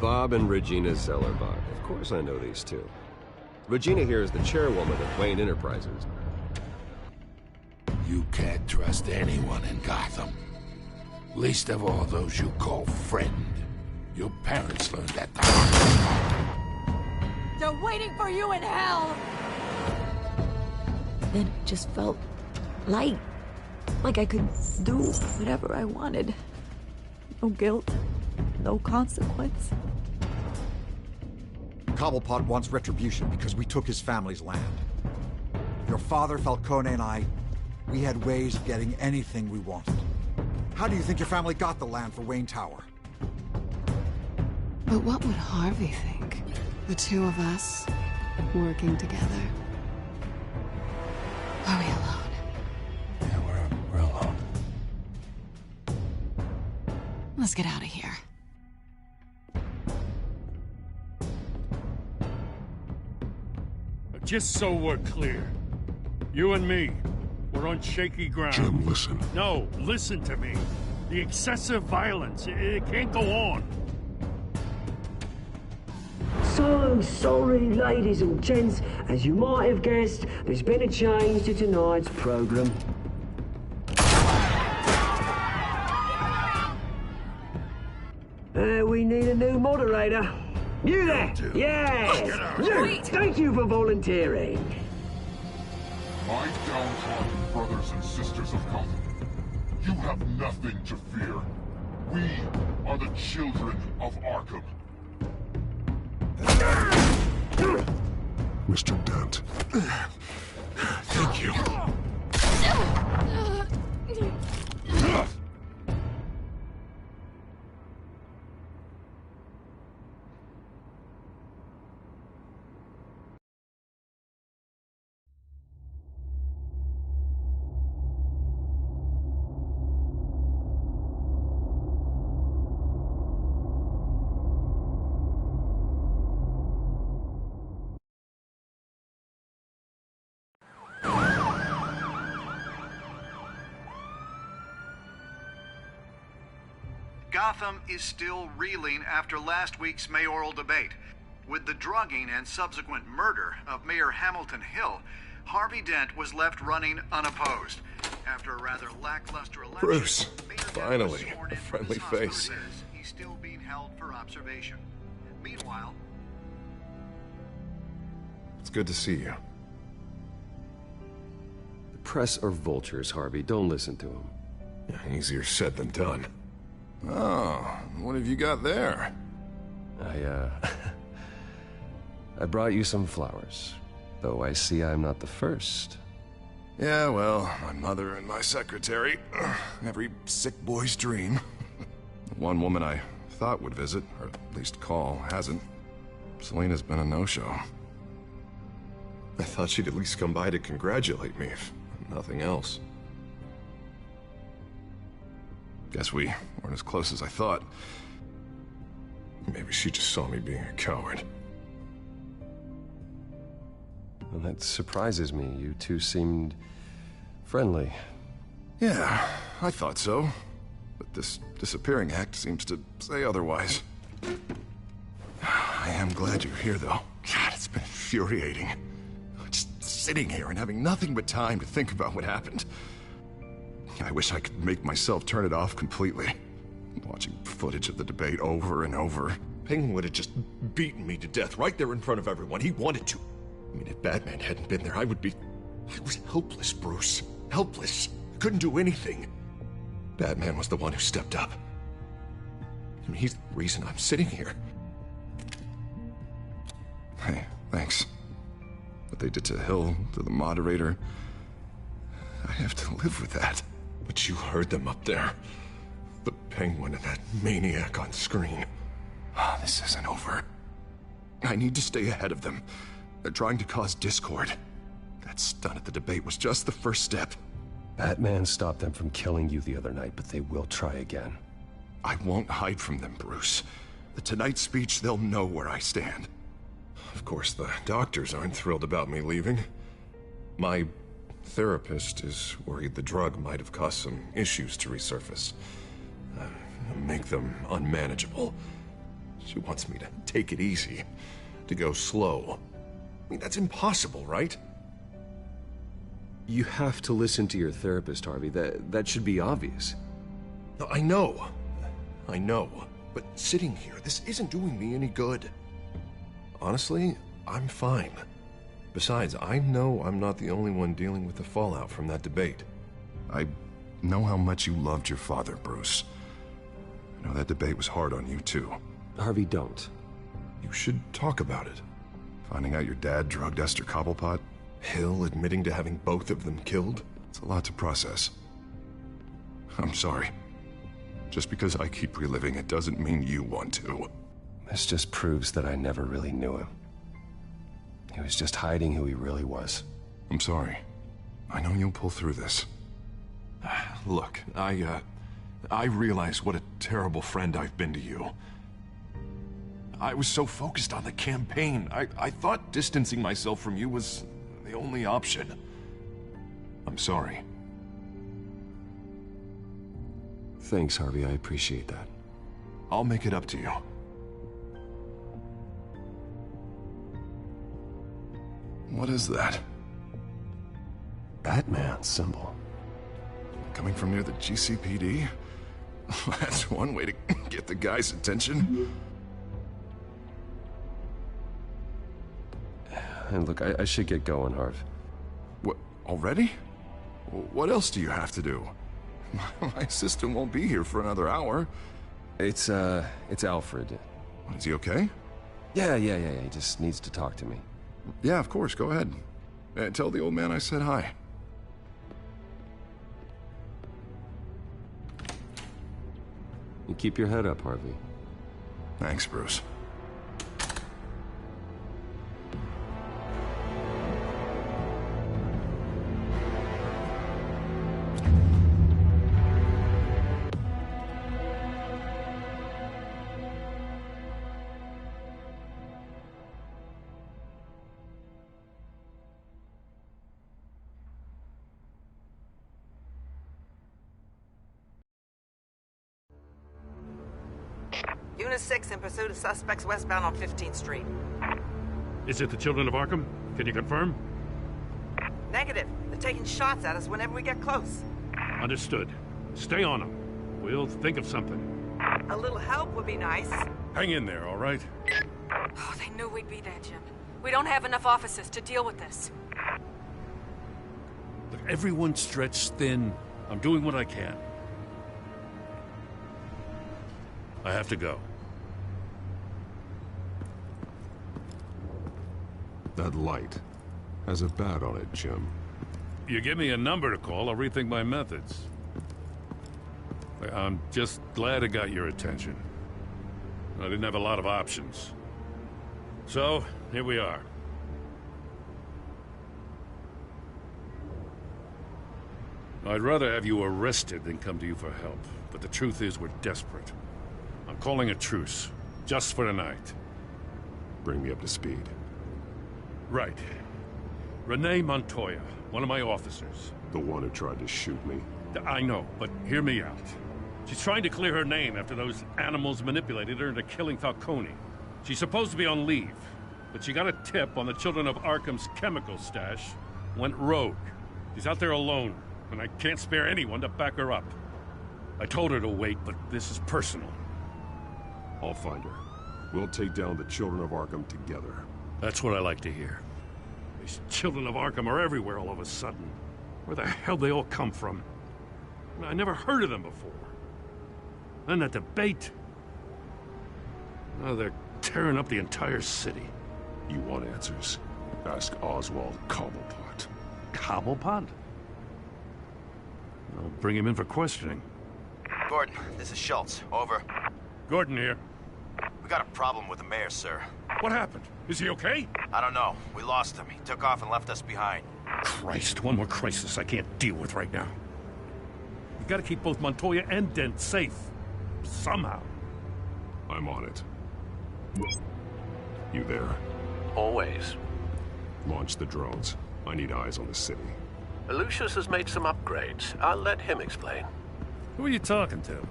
Bob and Regina Zellerbach. Of course I know these two. Regina here is the chairwoman of Wayne Enterprises. You can't trust anyone in Gotham. Least of all those you call friend. Your parents learned that the hard way. They're waiting for you in hell! Then it just felt light. Like I could do whatever I wanted. No guilt, no consequence. Cobblepot wants retribution because we took his family's land. Your father, Falcone, and I, we had ways of getting anything we wanted. How do you think your family got the land for Wayne Tower? But what would Harvey think? The two of us, working together. Are we alone? Yeah, we're alone. Let's get out of here. Just so we're clear, you and me, we're on shaky ground. Jim, listen. No, listen to me. The excessive violence, it can't go on. So sorry, ladies and gents. As you might have guessed, there's been a change to tonight's program. We need a new moderator. You there? Yeah! You! Thank you for volunteering. My downtrodden brothers and sisters of Gotham, you have nothing to fear. We are the children of Arkham. Mr. Dent. Thank you. Gotham is still reeling after last week's mayoral debate. With the drugging and subsequent murder of Mayor Hamilton Hill, Harvey Dent was left running unopposed. After a rather lackluster election, Bruce, Mayor Dent finally, was sworn a in for friendly this hospital face. visit. He's still being held for observation. Meanwhile, It's good to see you. The press are vultures, Harvey. Don't listen to them. Yeah, easier said than done. Oh, what have you got there? I brought you some flowers. Though I see I'm not the first. Yeah, well, my mother and my secretary. Every sick boy's dream. One woman I thought would visit, or at least call, hasn't. Selena's been a no-show. I thought she'd at least come by to congratulate me, if nothing else. Guess we weren't as close as I thought. Maybe she just saw me being a coward. And that surprises me. You two seemed friendly. Yeah, I thought so. But this disappearing act seems to say otherwise. I am glad you're here, though. God, it's been infuriating. Just sitting here and having nothing but time to think about what happened. I wish I could make myself turn it off completely. Watching footage of the debate over and over. Penguin would have just beaten me to death right there in front of everyone. He wanted to. I mean, if Batman hadn't been there, I was helpless, Bruce. Helpless. I couldn't do anything. Batman was the one who stepped up. I mean, he's the reason I'm sitting here. Hey, thanks. What they did to Hill, to the moderator, I have to live with that. But you heard them up there. The Penguin and that maniac on screen. This isn't over. I need to stay ahead of them. They're trying to cause discord. That stunt at the debate was just the first step. Batman stopped them from killing you the other night, but they will try again. I won't hide from them, Bruce. The Tonight speech, they'll know where I stand. Of course, the doctors aren't thrilled about me leaving. My therapist is worried the drug might have caused some issues to resurface. Make them unmanageable. She wants me to take it easy, to go slow. I mean, that's impossible, right? You have to listen to your therapist, Harvey. That should be obvious. No, I know. I know. But sitting here, this isn't doing me any good. Honestly, I'm fine. Besides, I know I'm not the only one dealing with the fallout from that debate. I know how much you loved your father, Bruce. I know that debate was hard on you, too. Harvey, don't. You should talk about it. Finding out your dad drugged Esther Cobblepot, Hill admitting to having both of them killed. It's a lot to process. I'm sorry. Just because I keep reliving it doesn't mean you want to. This just proves that I never really knew him. He was just hiding who he really was. I'm sorry. I know you'll pull through this. Look, I realize what a terrible friend I've been to you. I was so focused on the campaign. I thought distancing myself from you was the only option. I'm sorry. Thanks, Harvey. I appreciate that. I'll make it up to you. What is that? Batman's symbol. Coming from near the GCPD? That's one way to get the guy's attention. And look, I should get going, Harv. What, already? What else do you have to do? My assistant won't be here for another hour. It's Alfred. Is he okay? Yeah. He just needs to talk to me. Yeah, of course. Go ahead. Tell the old man I said hi. You keep your head up, Harvey. Thanks, Bruce. Unit 6 in pursuit of suspects westbound on 15th Street. Is it the Children of Arkham? Can you confirm? Negative. They're taking shots at us whenever we get close. Understood. Stay on them. We'll think of something. A little help would be nice. Hang in there, all right? Oh, they knew we'd be there, Jim. We don't have enough officers to deal with this. Look, everyone's stretched thin. I'm doing what I can. I have to go. That light has a bat on it, Jim. You give me a number to call, I'll rethink my methods. I'm just glad it got your attention. I didn't have a lot of options. So, here we are. I'd rather have you arrested than come to you for help, but the truth is we're desperate. I'm calling a truce, just for tonight. Bring me up to speed. Right. Renee Montoya, one of my officers. The one who tried to shoot me? I know, but hear me out. She's trying to clear her name after those animals manipulated her into killing Falcone. She's supposed to be on leave, but she got a tip on the Children of Arkham's chemical stash, went rogue. She's out there alone, and I can't spare anyone to back her up. I told her to wait, but this is personal. I'll find her. We'll take down the Children of Arkham together. That's what I like to hear. These Children of Arkham are everywhere all of a sudden. Where the hell they all come from? I never heard of them before. Then that debate. Now they're tearing up the entire city. You want answers? Ask Oswald Cobblepot. Cobblepot? I'll bring him in for questioning. Gordon, this is Schultz. Over. Gordon here. We got a problem with the mayor, sir. What happened? Is he okay? I don't know. We lost him. He took off and left us behind. Christ, one more crisis I can't deal with right now. We've got to keep both Montoya and Dent safe. Somehow. I'm on it. You there? Always. Launch the drones. I need eyes on the city. Lucius has made some upgrades. I'll let him explain. Who are you talking to?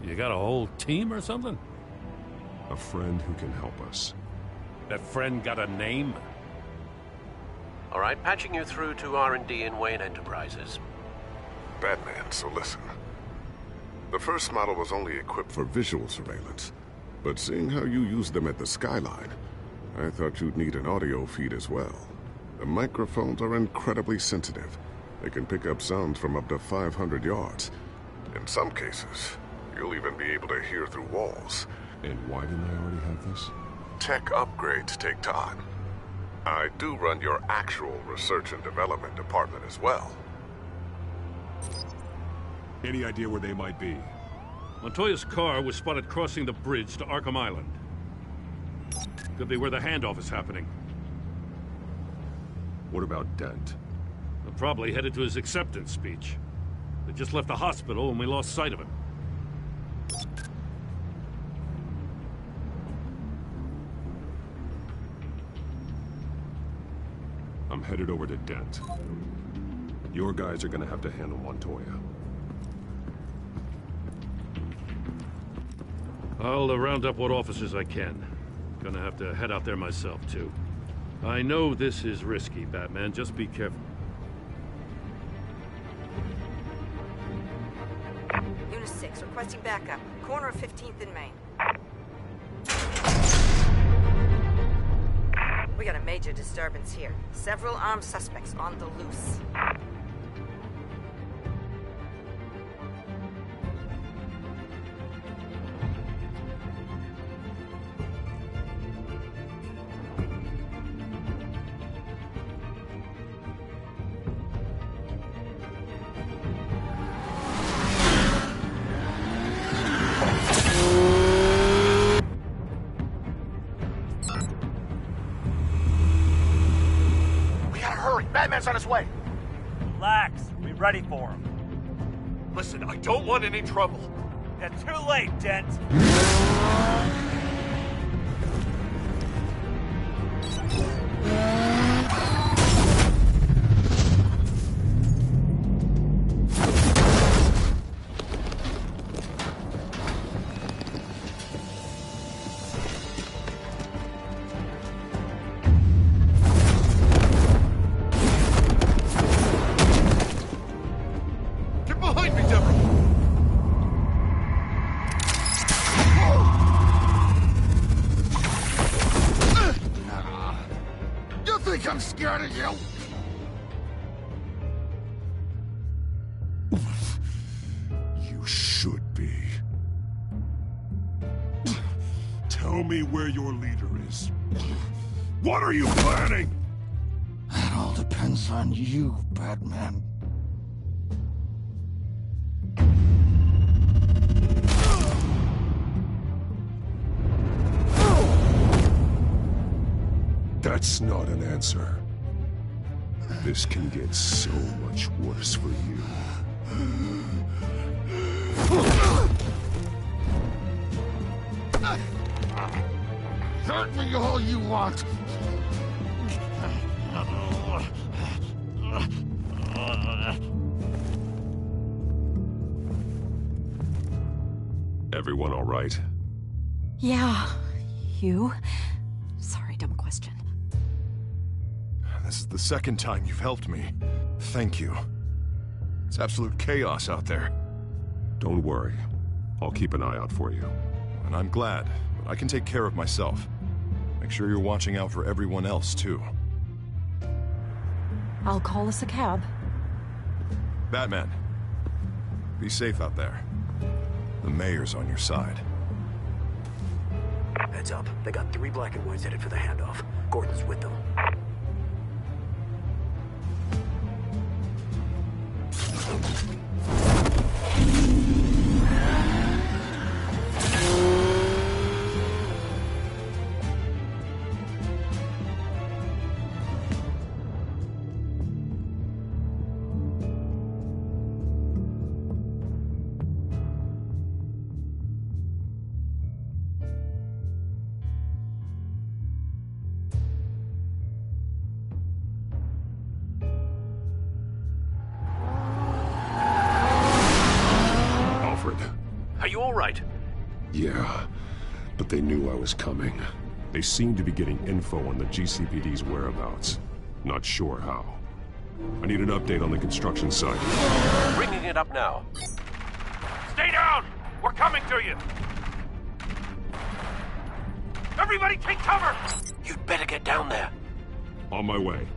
You got a whole team or something? A friend who can help us. That friend got a name? All right, patching you through to R&D in Wayne Enterprises. Batman, so listen. The first model was only equipped for visual surveillance, but seeing how you use them at the Skyline, I thought you'd need an audio feed as well. The microphones are incredibly sensitive. They can pick up sounds from up to 500 yards. In some cases, you'll even be able to hear through walls. And why didn't I already have this? Tech upgrades take time. I do run your actual research and development department as well. Any idea where they might be? Montoya's car was spotted crossing the bridge to Arkham Island. Could be where the handoff is happening. What about Dent? They're probably headed to his acceptance speech. They just left the hospital and we lost sight of him. I'm headed over to Dent. Your guys are gonna have to handle Montoya. I'll round up what officers I can. Gonna have to head out there myself, too. I know this is risky, Batman. Just be careful. Unit 6, requesting backup. Corner of 15th and Main. We got a major disturbance here. Several armed suspects on the loose. Batman's on his way. Relax. We're ready for him. Listen, I don't want any trouble. You're too late, Dent. I'm scared of you! You should be. Tell me where your leader is. What are you planning? That all depends on you, Batman. That's not an answer. This can get so much worse for you. Hurt me all you want. Everyone all right? Yeah. You? Sorry, dumb question. This is the second time you've helped me. Thank you. It's absolute chaos out there. Don't worry. I'll keep an eye out for you. And I'm glad, but I can take care of myself. Make sure you're watching out for everyone else, too. I'll call us a cab. Batman, be safe out there. The mayor's on your side. Heads up. They got 3 black and whites headed for the handoff. Gordon's with them. Are you all right? Yeah. But they knew I was coming. They seemed to be getting info on the GCPD's whereabouts. Not sure how. I need an update on the construction site. Bringing it up now. Stay down! We're coming to you! Everybody take cover! You'd better get down there. On my way.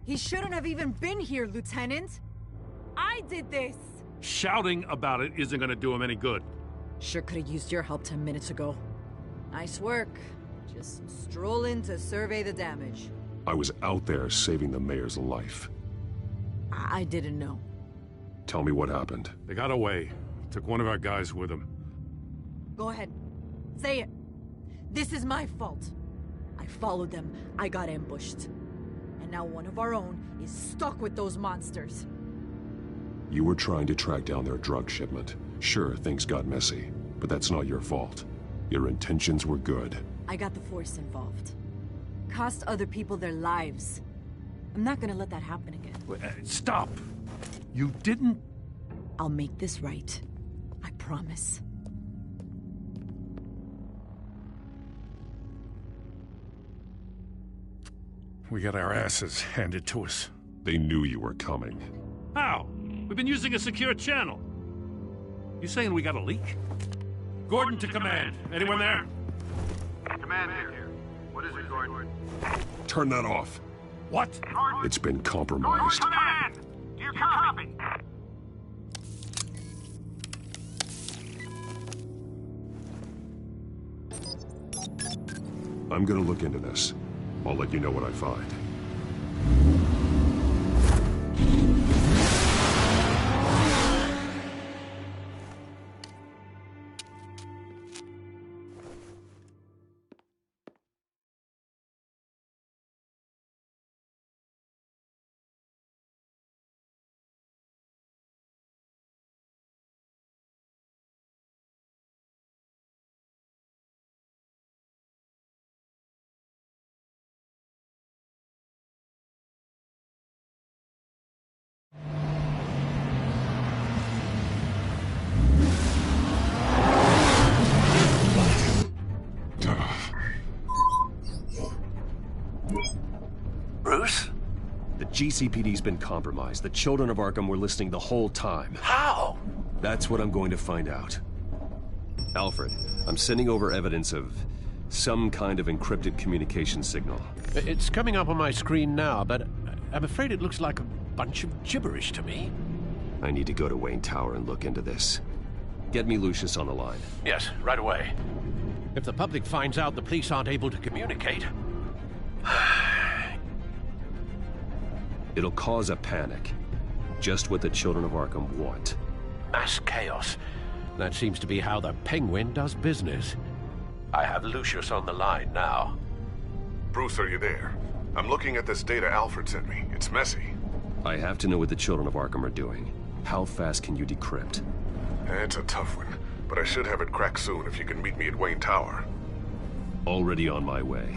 He shouldn't have even been here, Lieutenant. I did this. Shouting about it isn't gonna do him any good. Sure could have used your help 10 minutes ago. Nice work. Just stroll in to survey the damage. I was out there saving the mayor's life. I didn't know. Tell me what happened. They got away. Took one of our guys with them. Go ahead. Say it. This is my fault. I followed them. I got ambushed. And now one of our own is stuck with those monsters. You were trying to track down their drug shipment. Sure, things got messy, but that's not your fault. Your intentions were good. I got the Force involved. Cost other people their lives. I'm not gonna let that happen again. Stop! You didn't... I'll make this right. I promise. We got our asses handed to us. They knew you were coming. How? We've been using a secure channel. You saying we got a leak? Gordon to command. Anyone there? Command here. What is it, Gordon? Turn that off. What? It's been compromised. Command! Do you copy? I'm gonna look into this. I'll let you know what I find. Bruce? The GCPD's been compromised. The children of Arkham were listening the whole time. How? That's what I'm going to find out. Alfred, I'm sending over evidence of some kind of encrypted communication signal. It's coming up on my screen now, but I'm afraid it looks like a bunch of gibberish to me. I need to go to Wayne Tower and look into this. Get me Lucius on the line. Yes, right away. If the public finds out the police aren't able to communicate... It'll cause a panic. Just what the children of Arkham want. Mass chaos. That seems to be how the Penguin does business. I have Lucius on the line now. Bruce, are you there? I'm looking at this data Alfred sent me. It's messy. I have to know what the children of Arkham are doing. How fast can you decrypt? It's a tough one, but I should have it cracked soon if you can meet me at Wayne Tower. Already on my way.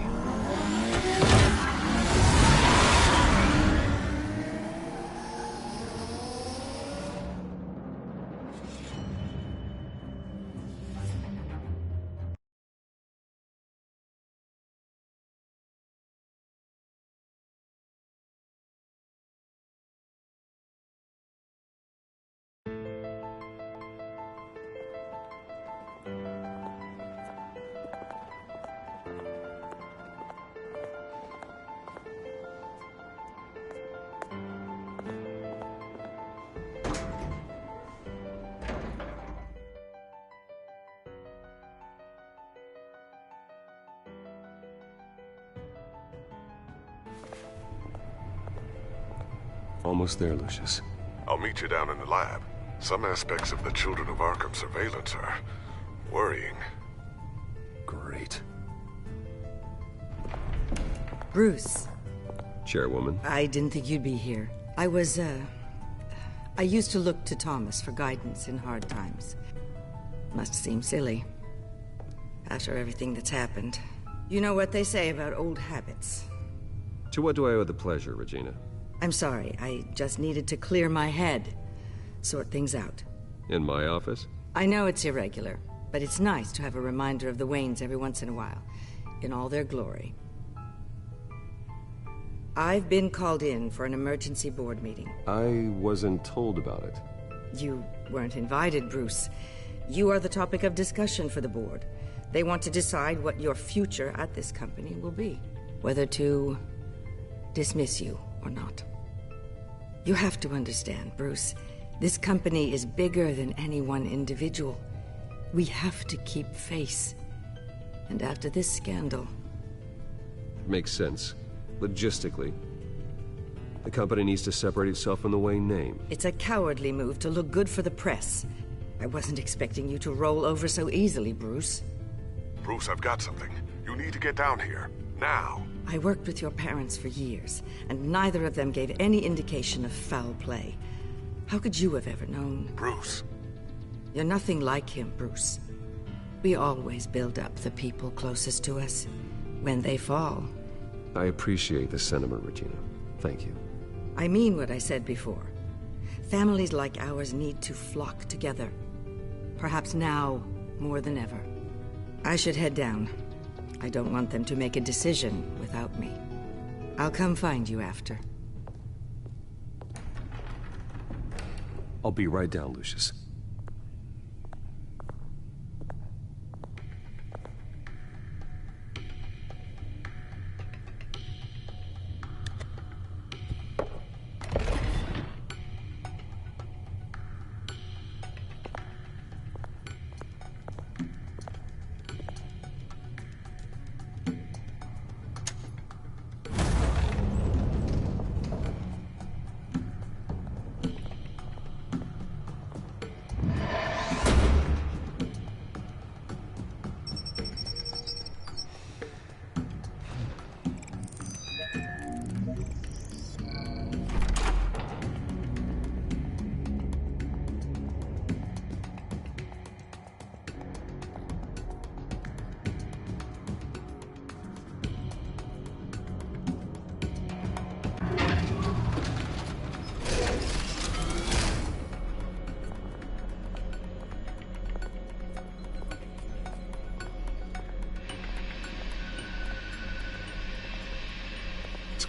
Almost there, Lucius. I'll meet you down in the lab. Some aspects of the Children of Arkham surveillance are worrying. Great. Bruce. Chairwoman. I didn't think you'd be here. I used to look to Thomas for guidance in hard times. Must seem silly. After everything that's happened. You know what they say about old habits. To what do I owe the pleasure, Regina? I'm sorry, I just needed to clear my head. Sort things out. In my office? I know it's irregular, but it's nice to have a reminder of the Waynes every once in a while. In all their glory. I've been called in for an emergency board meeting. I wasn't told about it. You weren't invited, Bruce. You are the topic of discussion for the board. They want to decide what your future at this company will be. Whether to dismiss you or not. You have to understand, Bruce. This company is bigger than any one individual. We have to keep face. And after this scandal... Makes sense. Logistically. The company needs to separate itself from the Wayne name. It's a cowardly move to look good for the press. I wasn't expecting you to roll over so easily, Bruce. Bruce, I've got something. You need to get down here. Now. I worked with your parents for years, and neither of them gave any indication of foul play. How could you have ever known? Bruce. You're nothing like him, Bruce. We always build up the people closest to us. When they fall... I appreciate the sentiment, Regina. Thank you. I mean what I said before. Families like ours need to flock together. Perhaps now, more than ever. I should head down. I don't want them to make a decision without me. I'll come find you after. I'll be right down, Lucius.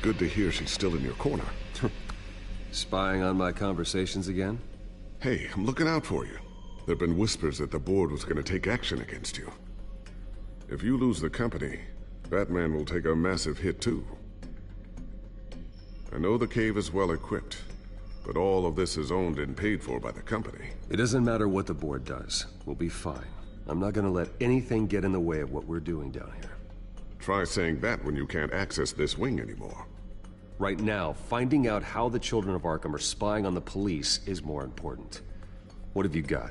Good to hear she's still in your corner. Spying on my conversations again? Hey, I'm looking out for you. There've been whispers that the board was going to take action against you. If you lose the company, Batman will take a massive hit too. I know the cave is well equipped, but all of this is owned and paid for by the company. It doesn't matter what the board does. We'll be fine. I'm not going to let anything get in the way of what we're doing down here. Try saying that when you can't access this wing anymore. Right now, finding out how the Children of Arkham are spying on the police is more important. What have you got?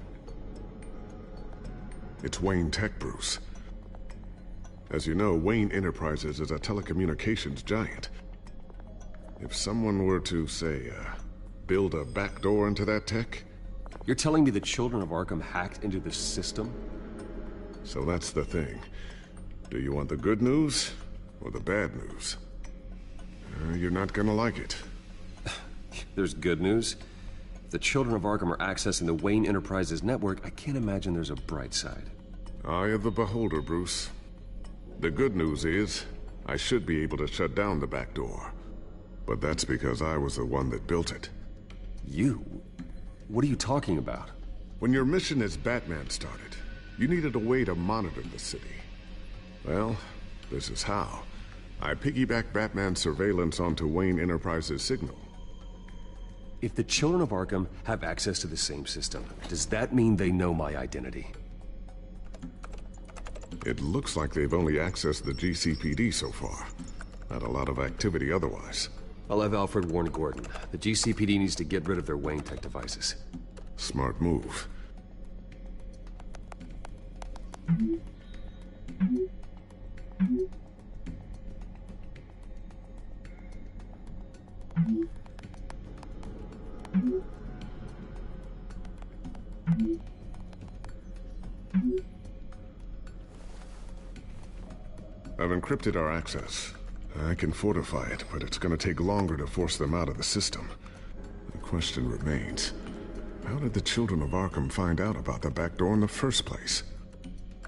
It's Wayne Tech, Bruce. As you know, Wayne Enterprises is a telecommunications giant. If someone were to, say, build a backdoor into that tech... You're telling me the Children of Arkham hacked into this system? So that's the thing. Do you want the good news or the bad news? You're not gonna like it. There's good news. If the Children of Arkham are accessing the Wayne Enterprises network, I can't imagine there's a bright side. Eye of the beholder, Bruce. The good news is, I should be able to shut down the back door. But that's because I was the one that built it. You? What are you talking about? When your mission as Batman started, you needed a way to monitor the city. Well, this is how. I piggybacked Batman's surveillance onto Wayne Enterprises' signal. If the Children of Arkham have access to the same system, does that mean they know my identity? It looks like they've only accessed the GCPD so far. Not a lot of activity otherwise. I'll have Alfred warn Gordon. The GCPD needs to get rid of their Wayne Tech devices. Smart move. I've encrypted our access. I can fortify it, but it's gonna take longer to force them out of the system. The question remains, how did the children of Arkham find out about the back door in the first place?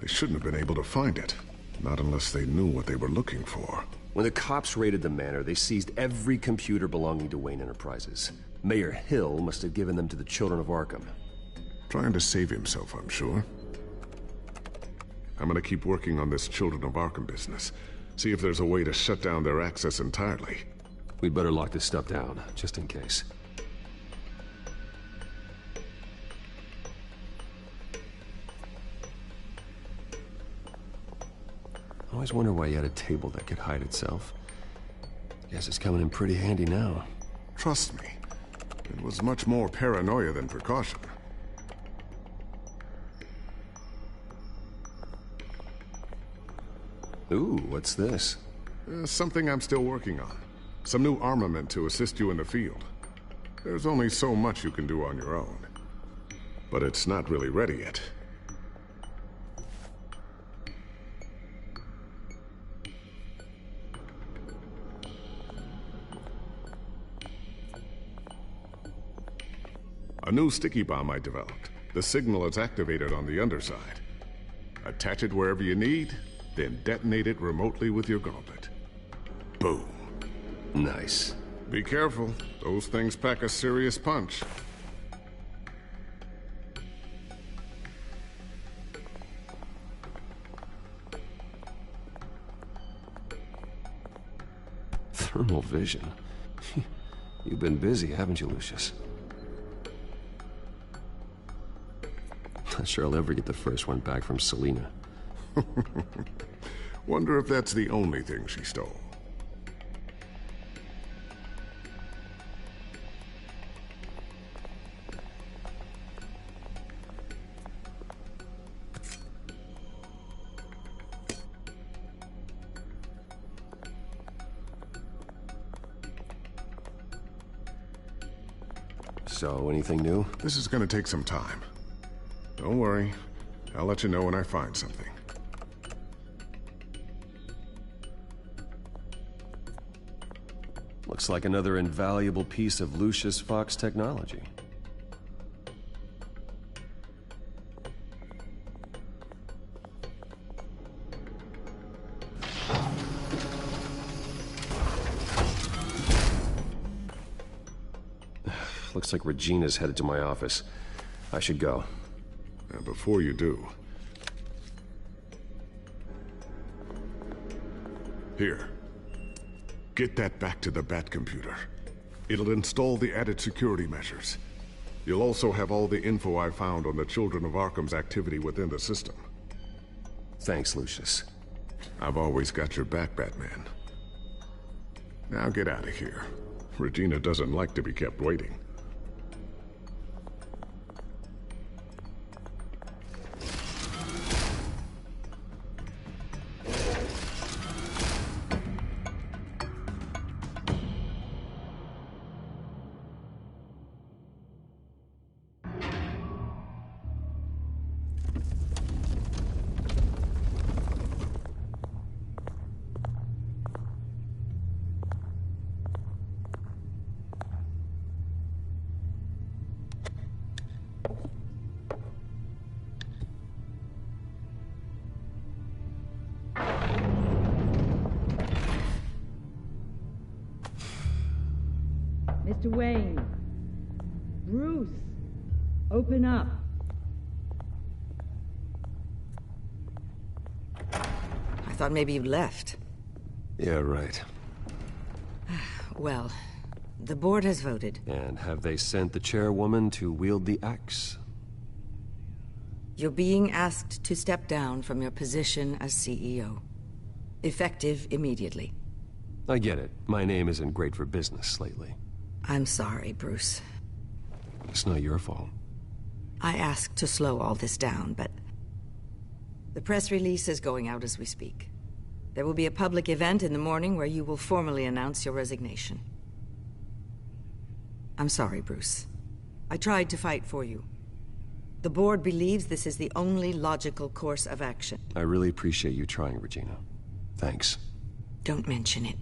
They shouldn't have been able to find it, not unless they knew what they were looking for. When the cops raided the manor, they seized every computer belonging to Wayne Enterprises. Mayor Hill must have given them to the children of Arkham. Trying to save himself, I'm sure. I'm gonna keep working on this Children of Arkham business. See if there's a way to shut down their access entirely. We'd better lock this stuff down, just in case. I always wonder why you had a table that could hide itself. Guess it's coming in pretty handy now. Trust me, it was much more paranoia than precaution. Ooh, what's this? Something I'm still working on. Some new armament to assist you in the field. There's only so much you can do on your own. But it's not really ready yet. A new sticky bomb I developed. The signal is activated on the underside. Attach it wherever you need, then detonate it remotely with your gauntlet. Boom. Nice. Be careful. Those things pack a serious punch. Thermal vision. You've been busy, haven't you, Lucius? Not sure I'll ever get the first one back from Selina. Wonder if that's the only thing she stole. So, anything new? This is gonna take some time. Don't worry. I'll let you know when I find something. Looks like another invaluable piece of Lucius Fox technology. Looks like Regina's headed to my office. I should go. And before you do... Here. Get that back to the Bat computer. It'll install the added security measures. You'll also have all the info I found on the Children of Arkham's activity within the system. Thanks, Lucius. I've always got your back, Batman. Now get out of here. Regina doesn't like to be kept waiting. Mr. Wayne. Bruce. Open up. I thought maybe you left. Yeah, right. Well, the board has voted. And have they sent the chairwoman to wield the axe? You're being asked to step down from your position as CEO. Effective immediately. I get it. My name isn't great for business lately. I'm sorry, Bruce. It's not your fault. I asked to slow all this down, but the press release is going out as we speak. There will be a public event in the morning where you will formally announce your resignation. I'm sorry, Bruce. I tried to fight for you. The board believes this is the only logical course of action. I really appreciate you trying, Regina. Thanks. Don't mention it.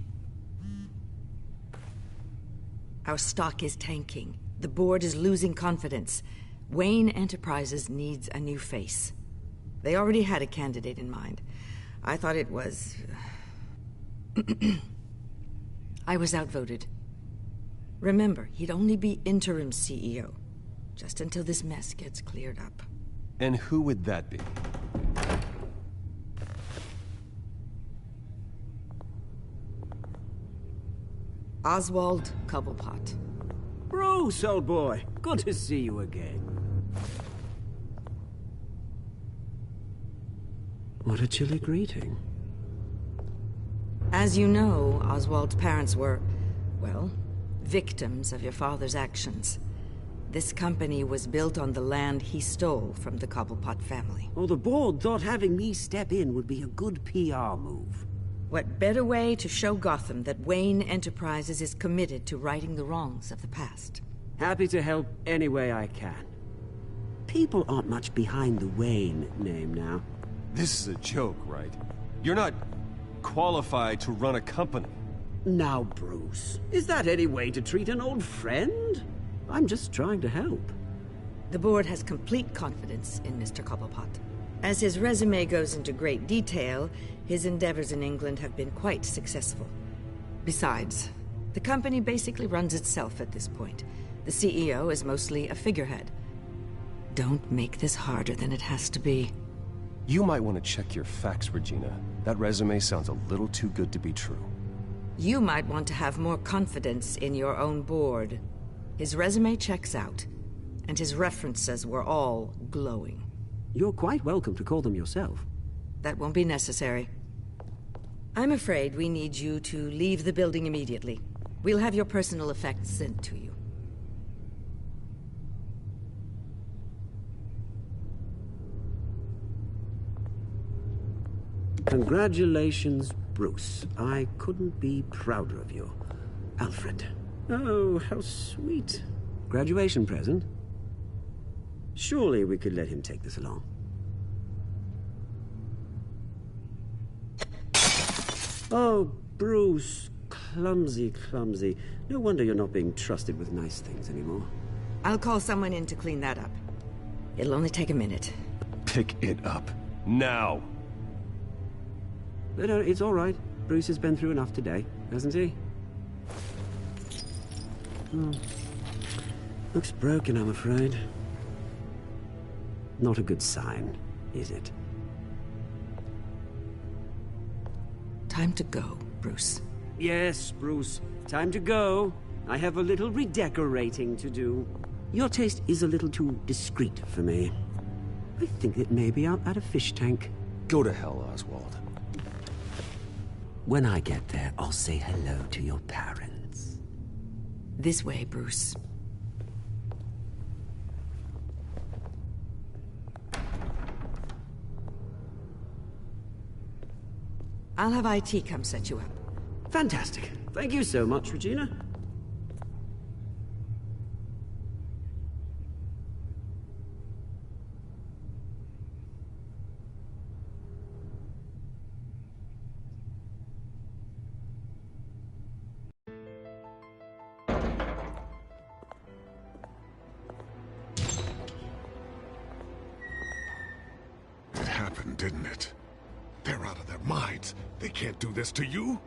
Our stock is tanking. The board is losing confidence. Wayne Enterprises needs a new face. They already had a candidate in mind. I thought it was... I was outvoted. Remember, he'd only be interim CEO, just until this mess gets cleared up. And who would that be? Oswald Cobblepot. Bruce, old boy. Good to see you again. What a chilly greeting. As you know, Oswald's parents were, well, victims of your father's actions. This company was built on the land he stole from the Cobblepot family. Well, the board thought having me step in would be a good PR move. What better way to show Gotham that Wayne Enterprises is committed to righting the wrongs of the past? Happy to help any way I can. People aren't much behind the Wayne name now. This is a joke, right? You're not qualified to run a company. Now, Bruce, is that any way to treat an old friend? I'm just trying to help. The board has complete confidence in Mr. Cobblepot. As his resume goes into great detail, his endeavors in England have been quite successful. Besides, the company basically runs itself at this point. The CEO is mostly a figurehead. Don't make this harder than it has to be. You might want to check your facts, Regina. That resume sounds a little too good to be true. You might want to have more confidence in your own board. His resume checks out, and his references were all glowing. You're quite welcome to call them yourself. That won't be necessary. I'm afraid we need you to leave the building immediately. We'll have your personal effects sent to you. Congratulations, Bruce. I couldn't be prouder of you. Alfred. Oh, how sweet. Graduation present? Surely we could let him take this along. Oh, Bruce. Clumsy, clumsy. No wonder you're not being trusted with nice things anymore. I'll call someone in to clean that up. It'll only take a minute. Pick it up. Now! No, it's all right. Bruce has been through enough today, hasn't he? Looks broken, I'm afraid. Not a good sign, is it? Time to go, Bruce. Yes, Bruce. Time to go. I have a little redecorating to do. Your taste is a little too discreet for me. I think it may be out at a fish tank. Go to hell, Oswald. When I get there, I'll say hello to your parents. This way, Bruce. I'll have IT come set you up. Fantastic. Thank you so much, Regina. Didn't it? They're out of their minds. They can't do this to you.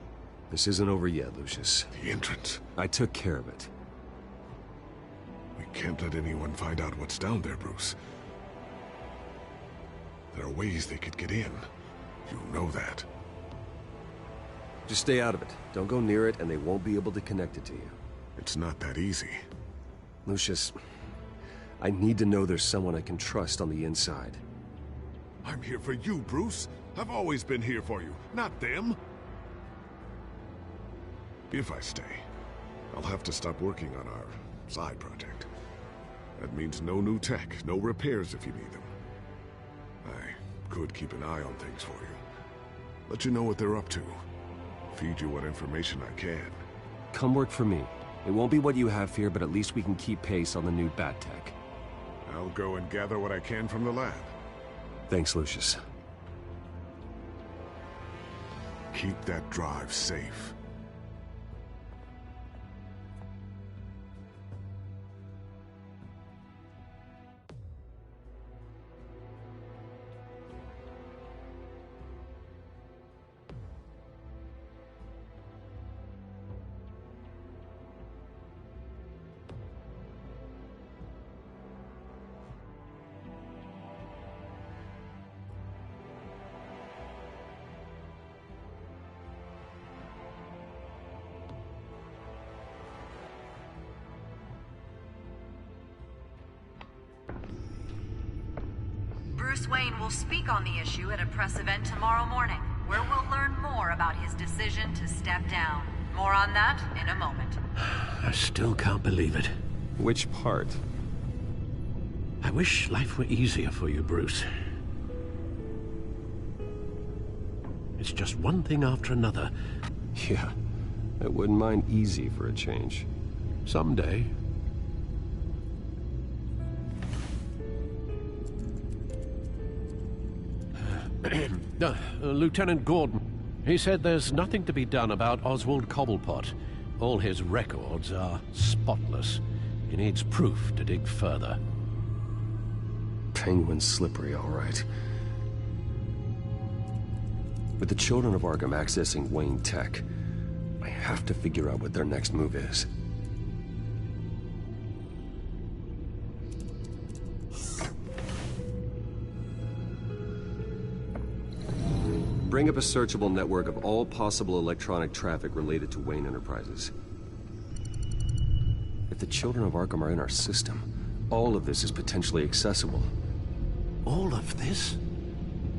This isn't over yet, Lucius. The entrance. I took care of it. We can't let anyone find out what's down there, Bruce. There are ways they could get in. You know that. Just stay out of it. Don't go near it, and they won't be able to connect it to you. It's not that easy. Lucius, I need to know there's someone I can trust on the inside. I'm here for you, Bruce. I've always been here for you, not them. If I stay, I'll have to stop working on our side project. That means no new tech, no repairs if you need them. I could keep an eye on things for you. Let you know what they're up to. Feed you what information I can. Come work for me. It won't be what you have here, but at least we can keep pace on the new bat tech. I'll go and gather what I can from the lab. Thanks, Lucius. Keep that drive safe. Bruce Wayne will speak on the issue at a press event tomorrow morning, where we'll learn more about his decision to step down. More on that in a moment. I still can't believe it. Which part? I wish life were easier for you, Bruce. It's just one thing after another. Yeah, I wouldn't mind easy for a change. Someday. Lieutenant Gordon. He said there's nothing to be done about Oswald Cobblepot. All his records are spotless. He needs proof to dig further. Penguin's slippery, all right. With the children of Arkham accessing Wayne Tech, I have to figure out what their next move is. Bring up a searchable network of all possible electronic traffic related to Wayne Enterprises. If the children of Arkham are in our system, all of this is potentially accessible. All of this?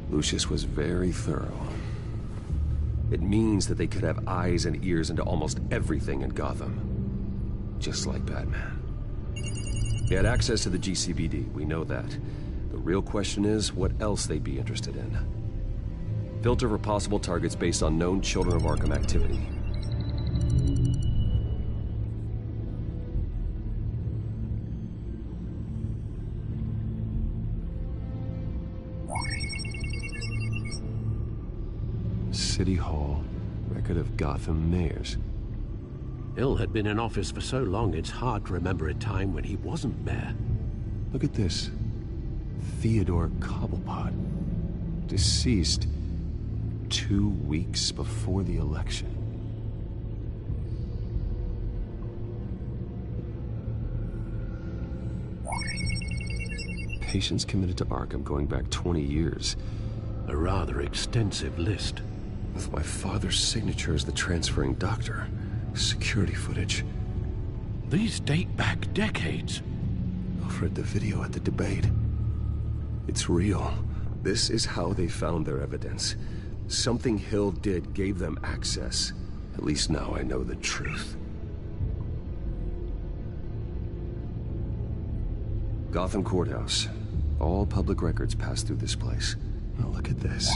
Lucius was very thorough. It means that they could have eyes and ears into almost everything in Gotham. Just like Batman. They had access to the GCPD, we know that. The real question is, what else they'd be interested in. Filter for possible targets based on known Children of Arkham activity. City Hall, record of Gotham mayors. Hill had been in office for so long, it's hard to remember a time when he wasn't mayor. Look at this. Theodore Cobblepot. Deceased 2 weeks before the election. Patients committed to Arkham going back 20 years. A rather extensive list. With my father's signature as the transferring doctor. Security footage. These date back decades. Alfred, the video at the debate. It's real. This is how they found their evidence. Something Hill did gave them access. At least now I know the truth. Gotham Courthouse. All public records pass through this place. Now look at this.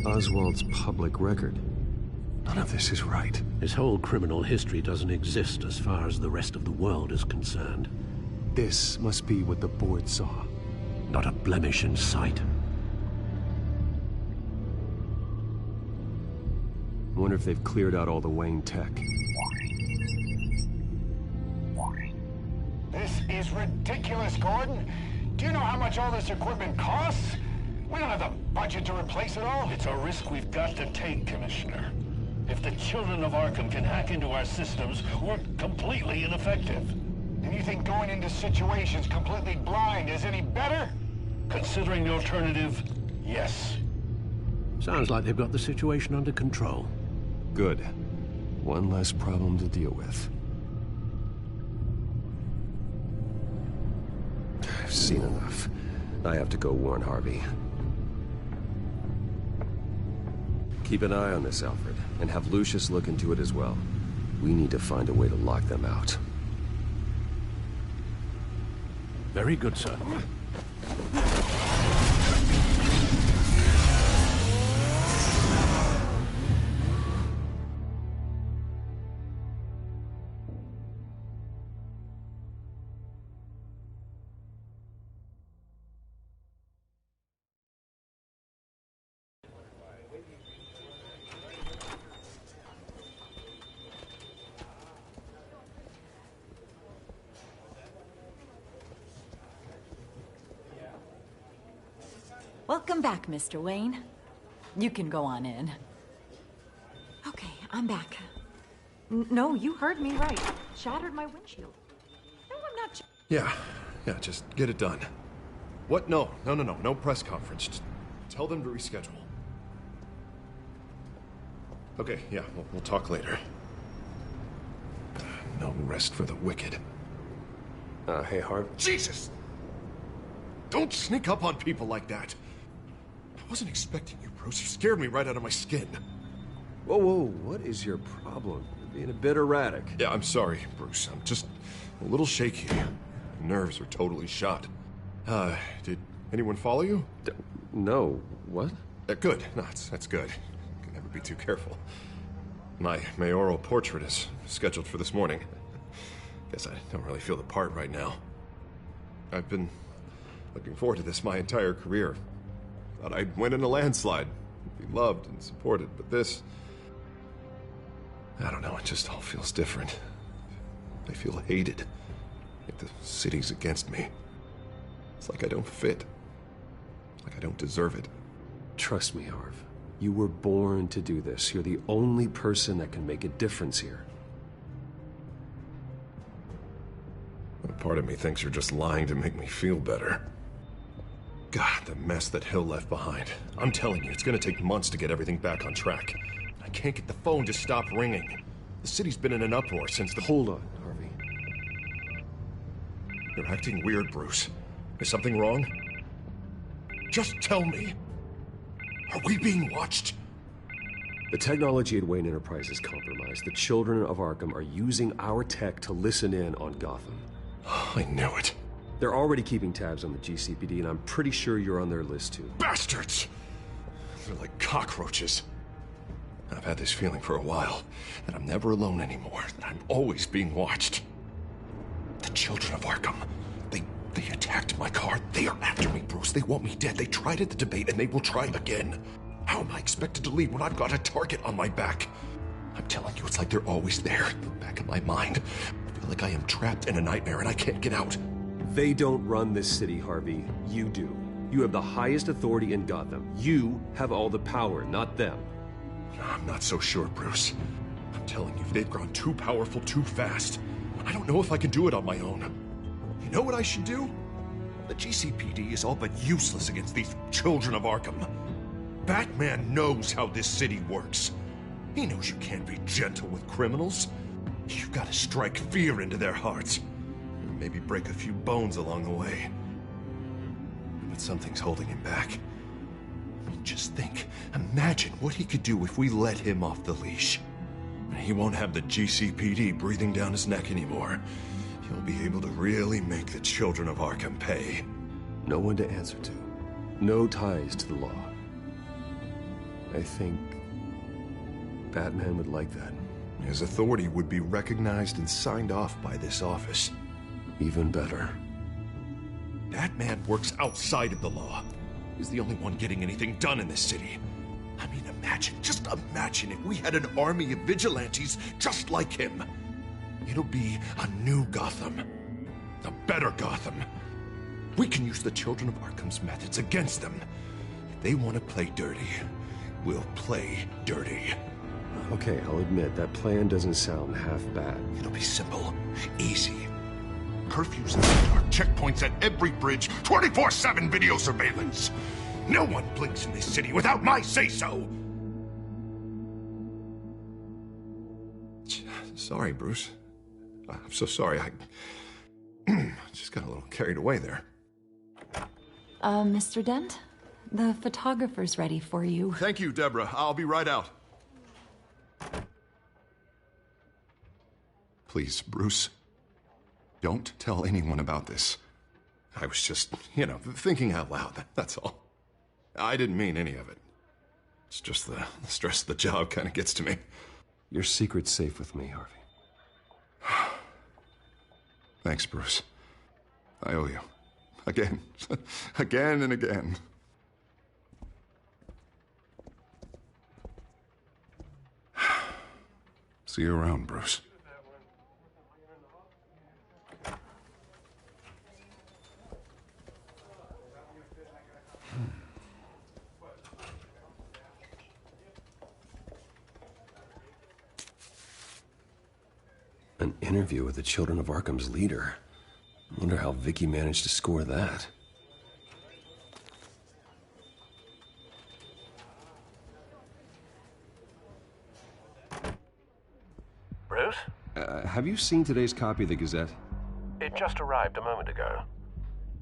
Oswald's public record. None of this is right. His whole criminal history doesn't exist as far as the rest of the world is concerned. This must be what the board saw. Not a blemish in sight. I wonder if they've cleared out all the Wayne tech. This is ridiculous, Gordon. Do you know how much all this equipment costs? We don't have the budget to replace it all. It's a risk we've got to take, Commissioner. If the children of Arkham can hack into our systems, we're completely ineffective. And you think going into situations completely blind is any better? Considering the alternative, yes. Sounds like they've got the situation under control. Good. One less problem to deal with. I've seen enough. I have to go warn Harvey. Keep an eye on this, Alfred, and have Lucius look into it as well. We need to find a way to lock them out. Very good, sir. Welcome back, Mr. Wayne. You can go on in. Okay, I'm back. No, you heard me right. Shattered my windshield. No, I'm not. Yeah, just get it done. What? No press conference. Just tell them to reschedule. Okay, yeah, we'll talk later. No rest for the wicked. Hey, Harv. Jesus! Don't sneak up on people like that. I wasn't expecting you, Bruce. You scared me right out of my skin. Whoa, what is your problem? You're being a bit erratic. Yeah, I'm sorry, Bruce. I'm just a little shaky. My nerves are totally shot. Did anyone follow you? No. What? Good. No, that's good. Can never be too careful. My mayoral portrait is scheduled for this morning. Guess I don't really feel the part right now. I've been looking forward to this my entire career. Thought I'd win in a landslide, be loved and supported, but this... I don't know, it just all feels different. I feel hated. Like the city's against me. It's like I don't fit. Like I don't deserve it. Trust me, Harv. You were born to do this. You're the only person that can make a difference here. A part of me thinks you're just lying to make me feel better. God, the mess that Hill left behind. I'm telling you, it's gonna take months to get everything back on track. I can't get the phone to stop ringing. The city's been in an uproar since the... Hold on, Harvey. You're acting weird, Bruce. Is something wrong? Just tell me. Are we being watched? The technology at Wayne Enterprise is compromised. The children of Arkham are using our tech to listen in on Gotham. I knew it. They're already keeping tabs on the GCPD, and I'm pretty sure you're on their list, too. Bastards! They're like cockroaches. I've had this feeling for a while, that I'm never alone anymore, that I'm always being watched. The children of Arkham, they attacked my car. They are after me, Bruce. They want me dead. They tried at the debate, and they will try again. How am I expected to leave when I've got a target on my back? I'm telling you, it's like they're always there, in the back of my mind. I feel like I am trapped in a nightmare, and I can't get out. They don't run this city, Harvey. You do. You have the highest authority in Gotham. You have all the power, not them. I'm not so sure, Bruce. I'm telling you, they've grown too powerful too fast. I don't know if I can do it on my own. You know what I should do? The GCPD is all but useless against these children of Arkham. Batman knows how this city works. He knows you can't be gentle with criminals. You've got to strike fear into their hearts. Maybe break a few bones along the way. But something's holding him back. I mean, just think. Imagine what he could do if we let him off the leash. He won't have the GCPD breathing down his neck anymore. He'll be able to really make the children of Arkham pay. No one to answer to. No ties to the law. I think Batman would like that. His authority would be recognized and signed off by this office. Even better. Batman works outside of the law. He's the only one getting anything done in this city. I mean, just imagine if we had an army of vigilantes just like him. It'll be a new Gotham. A better Gotham. We can use the children of Arkham's methods against them. If they want to play dirty, we'll play dirty. Okay, I'll admit, that plan doesn't sound half bad. It'll be simple, easy. Curfews in the dark, checkpoints at every bridge, 24/7 video surveillance. No one blinks in this city without my say-so. Sorry, Bruce. I'm so sorry. I just got a little carried away there. Mr. Dent? The photographer's ready for you. Thank you, Deborah. I'll be right out. Please, Bruce. Don't tell anyone about this. I was just, thinking out loud, that's all. I didn't mean any of it. It's just the stress of the job kind of gets to me. Your secret's safe with me, Harvey. Thanks, Bruce. I owe you. Again. Again and again. See you around, Bruce. An interview with the Children of Arkham's leader. I wonder how Vicky managed to score that. Bruce? Have you seen today's copy of the Gazette? It just arrived a moment ago.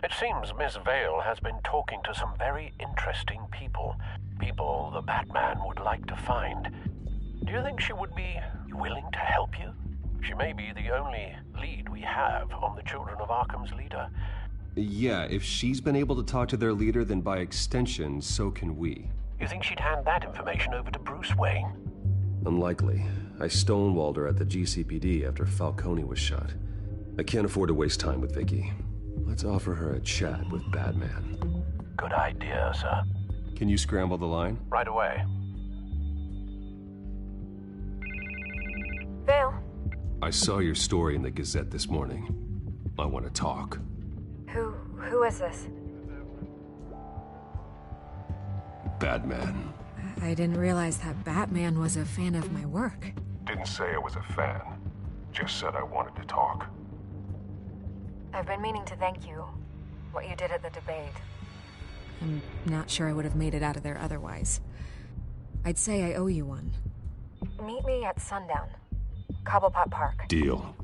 It seems Miss Vale has been talking to some very interesting people. People the Batman would like to find. Do you think she would be willing to help you? She may be the only lead we have on the Children of Arkham's leader. Yeah, if she's been able to talk to their leader, then by extension, so can we. You think she'd hand that information over to Bruce Wayne? Unlikely. I stonewalled her at the GCPD after Falcone was shot. I can't afford to waste time with Vicky. Let's offer her a chat with Batman. Good idea, sir. Can you scramble the line? Right away. Vale. I saw your story in the Gazette this morning. I want to talk. Who is this? Batman. I didn't realize that Batman was a fan of my work. Didn't say I was a fan. Just said I wanted to talk. I've been meaning to thank you. What you did at the debate. I'm not sure I would have made it out of there otherwise. I'd say I owe you one. Meet me at sundown. Cobblepot Park. Deal.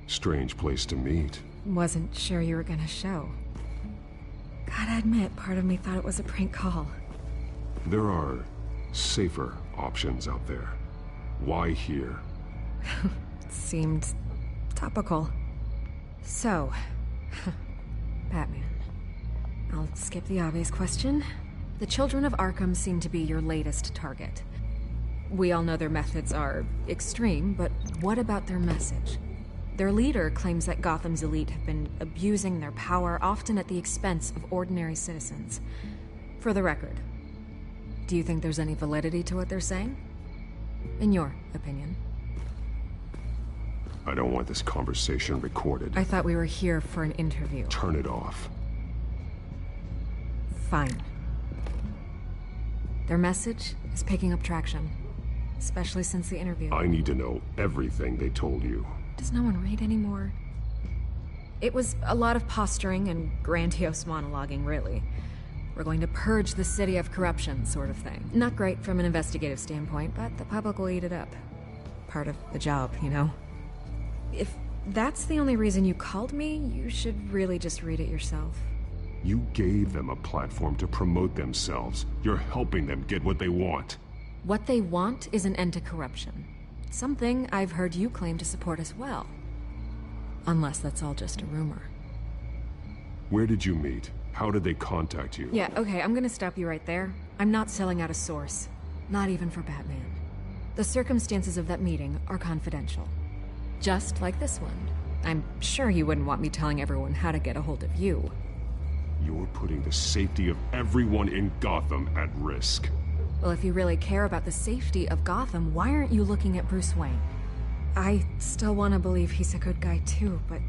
Strange place to meet. Wasn't sure you were gonna show. Gotta admit, part of me thought it was a prank call. There are safer options out there. Why here? Seemed topical. So, Batman. I'll skip the obvious question. The Children of Arkham seem to be your latest target. We all know their methods are extreme, but what about their message? Their leader claims that Gotham's elite have been abusing their power, often at the expense of ordinary citizens. For the record, do you think there's any validity to what they're saying? In your opinion? I don't want this conversation recorded. I thought we were here for an interview. Turn it off. Fine. Their message is picking up traction, especially since the interview. I need to know everything they told you. Does no one read anymore? It was a lot of posturing and grandiose monologuing, really. We're going to purge the city of corruption, sort of thing. Not great from an investigative standpoint, but the public will eat it up. Part of the job, you know? If that's the only reason you called me, you should really just read it yourself. You gave them a platform to promote themselves. You're helping them get what they want. What they want is an end to corruption. Something I've heard you claim to support as well. Unless that's all just a rumor. Where did you meet? How did they contact you? Yeah, okay, I'm gonna stop you right there. I'm not selling out a source. Not even for Batman. The circumstances of that meeting are confidential. Just like this one. I'm sure you wouldn't want me telling everyone how to get a hold of you. You're putting the safety of everyone in Gotham at risk. Well, if you really care about the safety of Gotham, why aren't you looking at Bruce Wayne? I still want to believe he's a good guy too, but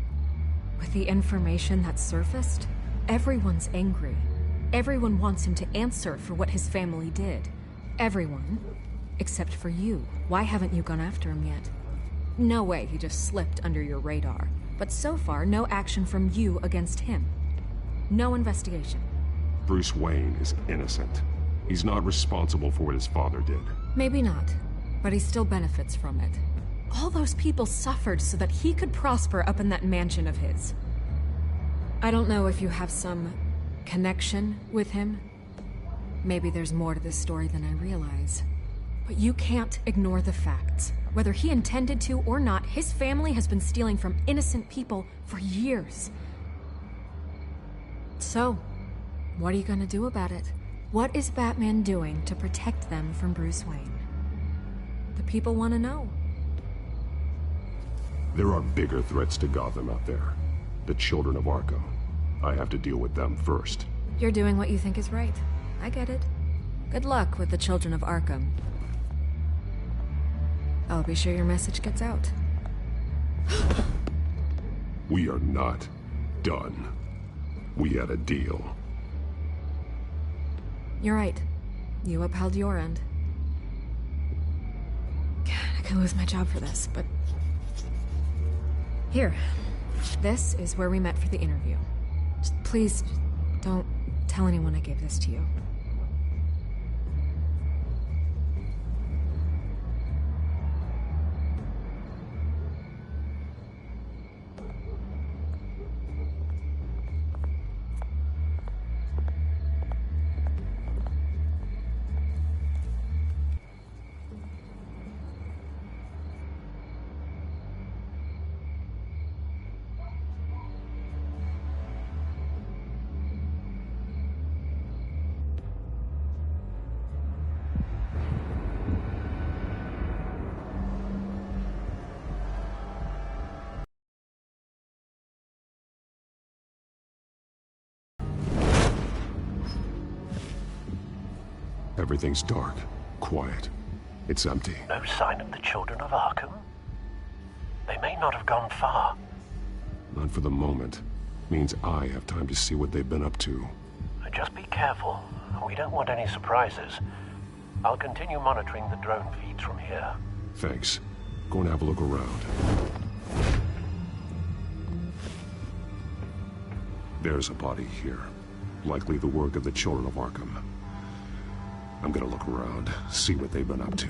with the information that's surfaced, everyone's angry. Everyone wants him to answer for what his family did. Everyone, except for you. Why haven't you gone after him yet? No way he just slipped under your radar. But so far, no action from you against him. No investigation. Bruce Wayne is innocent. He's not responsible for what his father did. Maybe not. but he still benefits from it. All those people suffered so that he could prosper up in that mansion of his. I don't know if you have some connection with him. Maybe there's more to this story than I realize. But you can't ignore the facts. Whether he intended to or not, his family has been stealing from innocent people for years. So, what are you gonna do about it? What is Batman doing to protect them from Bruce Wayne? The people want to know. There are bigger threats to Gotham out there. The children of Arkham. I have to deal with them first. You're doing what you think is right. I get it. Good luck with the children of Arkham. I'll be sure your message gets out. We are not done. We had a deal. You're right. You upheld your end. God, I could lose my job for this, but... Here. This is where we met for the interview. Just please, don't tell anyone I gave this to you. Everything's dark, quiet. It's empty. No sign of the children of Arkham? They may not have gone far. Not for the moment. Means I have time to see what they've been up to. Just be careful. We don't want any surprises. I'll continue monitoring the drone feeds from here. Thanks. Go and have a look around. There's a body here. Likely the work of the children of Arkham. I'm gonna look around, see what they've been up to.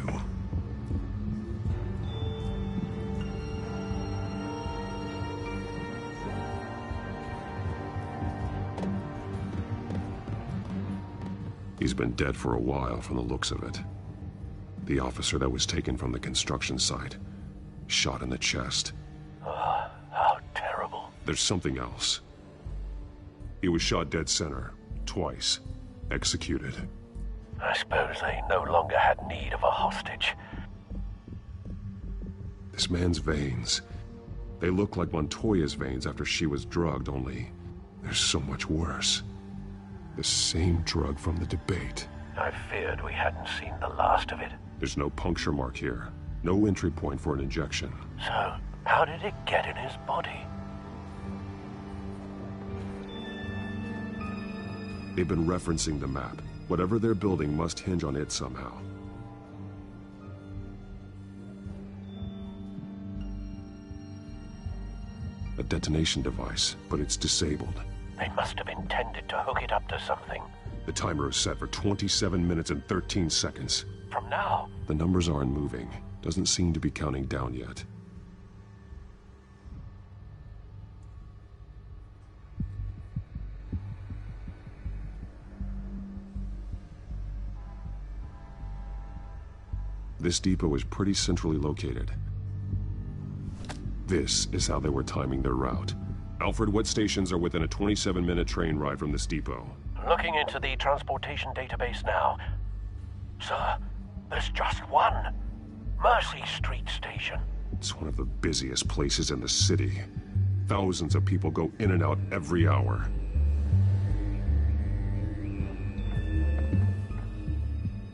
He's been dead for a while from the looks of it. The officer that was taken from the construction site. Shot in the chest. How terrible. There's something else. He was shot dead center, twice. Executed. I suppose they no longer had need of a hostage. This man's veins. They look like Montoya's veins after she was drugged, only they're so much worse. The same drug from the debate. I feared we hadn't seen the last of it. There's no puncture mark here. No entry point for an injection. So, how did it get in his body? They've been referencing the map. Whatever they're building must hinge on it somehow. A detonation device, but it's disabled. They must have intended to hook it up to something. The timer is set for 27 minutes and 13 seconds. From now? The numbers aren't moving. Doesn't seem to be counting down yet. This depot is pretty centrally located. This is how they were timing their route. Alfred, what stations are within a 27-minute train ride from this depot? Looking into the transportation database now. Sir, there's just one. Mercy Street Station. It's one of the busiest places in the city. Thousands of people go in and out every hour.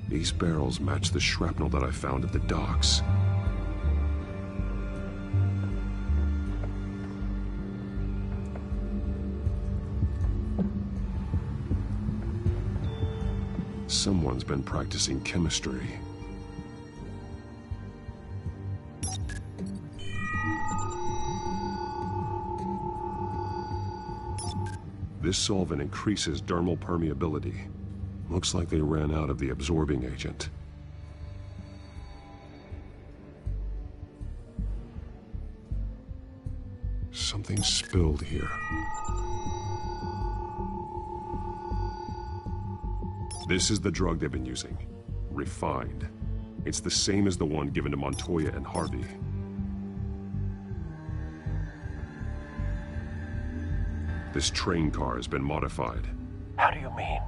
These barrels match the shrapnel that I found at the docks. Someone's been practicing chemistry. This solvent increases dermal permeability. Looks like they ran out of the absorbing agent. Something spilled here. This is the drug they've been using. Refined. It's the same as the one given to Montoya and Harvey. This train car has been modified. How do you mean?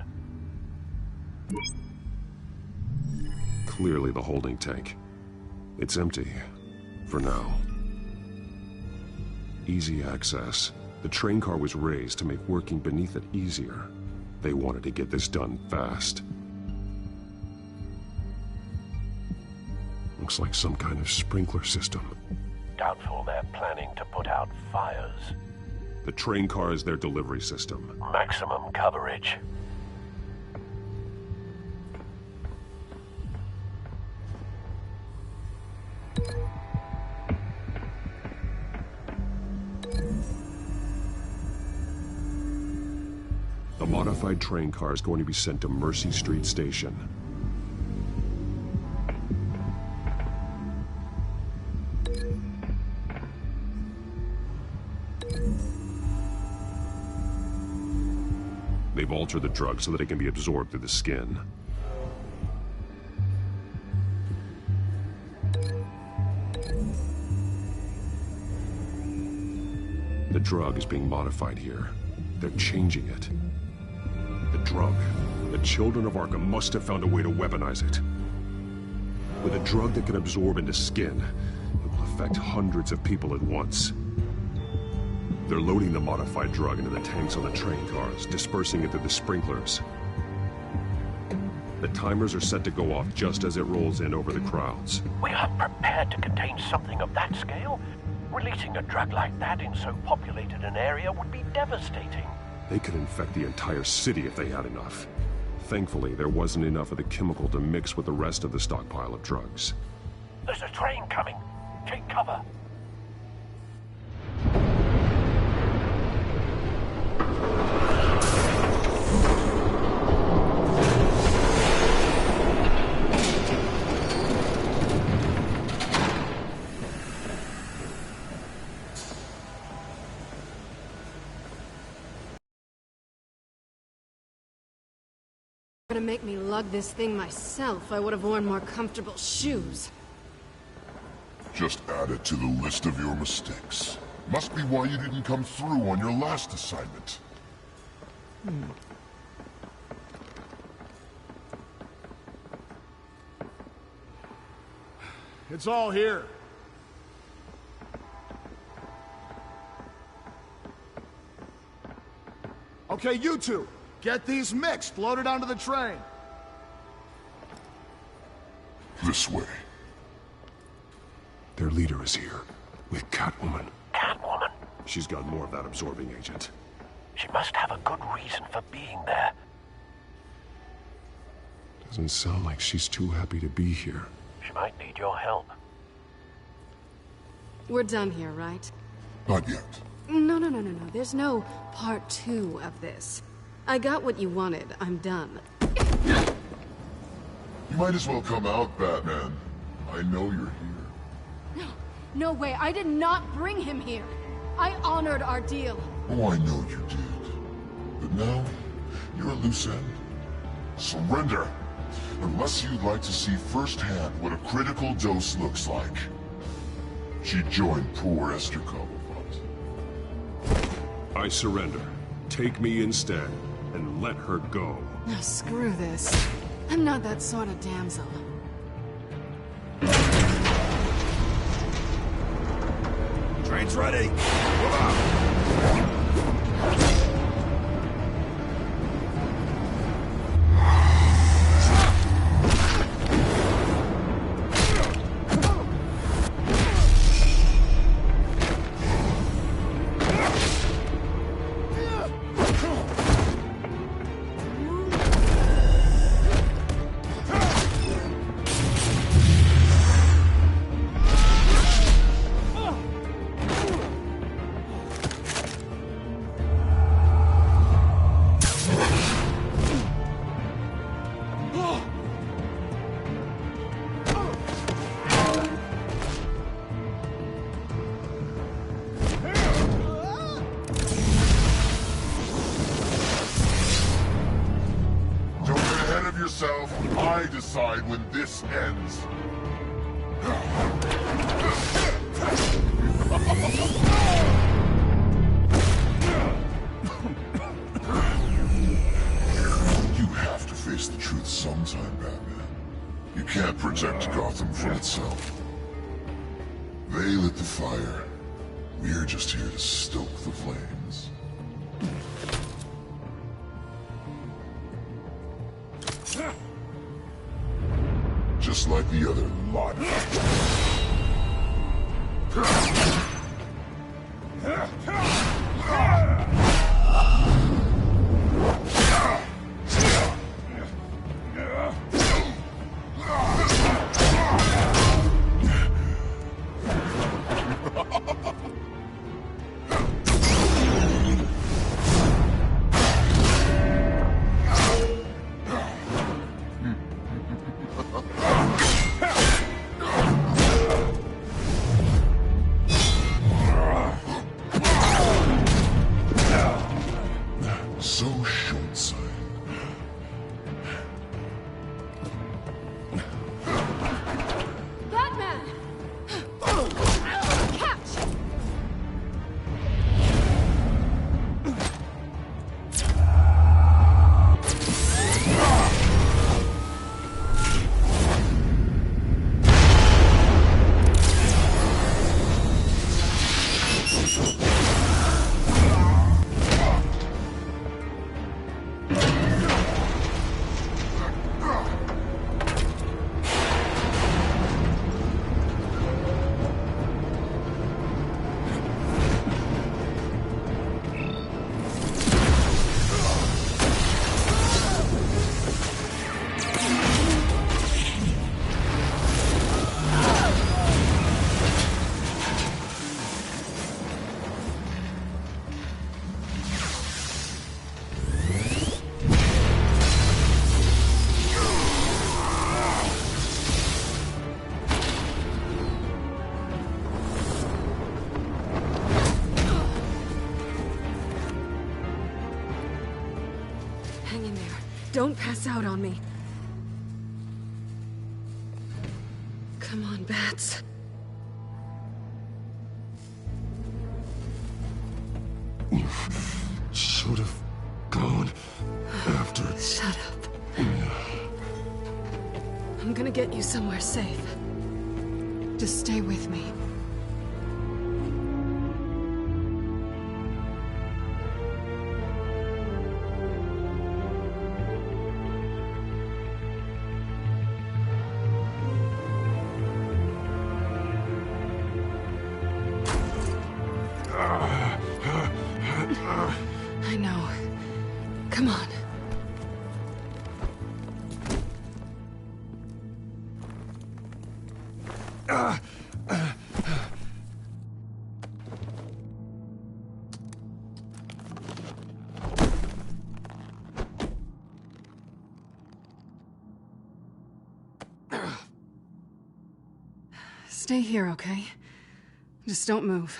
Clearly the holding tank. It's empty. For now. Easy access. The train car was raised to make working beneath it easier. They wanted to get this done fast. Looks like some kind of sprinkler system. Doubtful they're planning to put out fires. The train car is their delivery system. Maximum coverage. The modified train car is going to be sent to Mercy Street Station. They've altered the drug so that it can be absorbed through the skin. The drug is being modified here. They're changing it. The drug. The children of Arkham must have found a way to weaponize it. With a drug that can absorb into skin, it will affect hundreds of people at once. They're loading the modified drug into the tanks on the train cars, dispersing it through the sprinklers. The timers are set to go off just as it rolls in over the crowds. We aren't prepared to contain something of that scale. Releasing a drug like that in so populated an area would be devastating. They could infect the entire city if they had enough. Thankfully, there wasn't enough of the chemical to mix with the rest of the stockpile of drugs. There's a train coming. Take cover. To make me lug this thing myself, I would have worn more comfortable shoes. Just add it to the list of your mistakes. Must be why you didn't come through on your last assignment. It's all here. Okay, you two. Get these mixed, loaded onto the train. This way. Their leader is here, with Catwoman. Catwoman? She's got more of that absorbing agent. She must have a good reason for being there. Doesn't sound like she's too happy to be here. She might need your help. We're done here, right? Not yet. No. There's no part 2 of this. I got what you wanted. I'm done. You might as well come out, Batman. I know you're here. No way. I did not bring him here. I honored our deal. Oh, I know you did. But now, you're a loose end. Surrender! Unless you'd like to see firsthand what a critical dose looks like. She joined poor Esther Cobblepot. I surrender. Take me instead, and let her go. Now screw this. I'm not that sort of damsel. Train's ready. Move out. decide when this ends. You have to face the truth sometime, Batman. You can't protect Gotham from itself. They lit the fire. We're just here to stoke the flames. Just like the other lot. So short-sighted. Batman! Catch! Hang in there. Don't pass out on me. Come on, Bats. You should have gone after... Shut up. I'm gonna get you somewhere safe. Just stay with me. I know. Come on. Stay here, okay? Just don't move.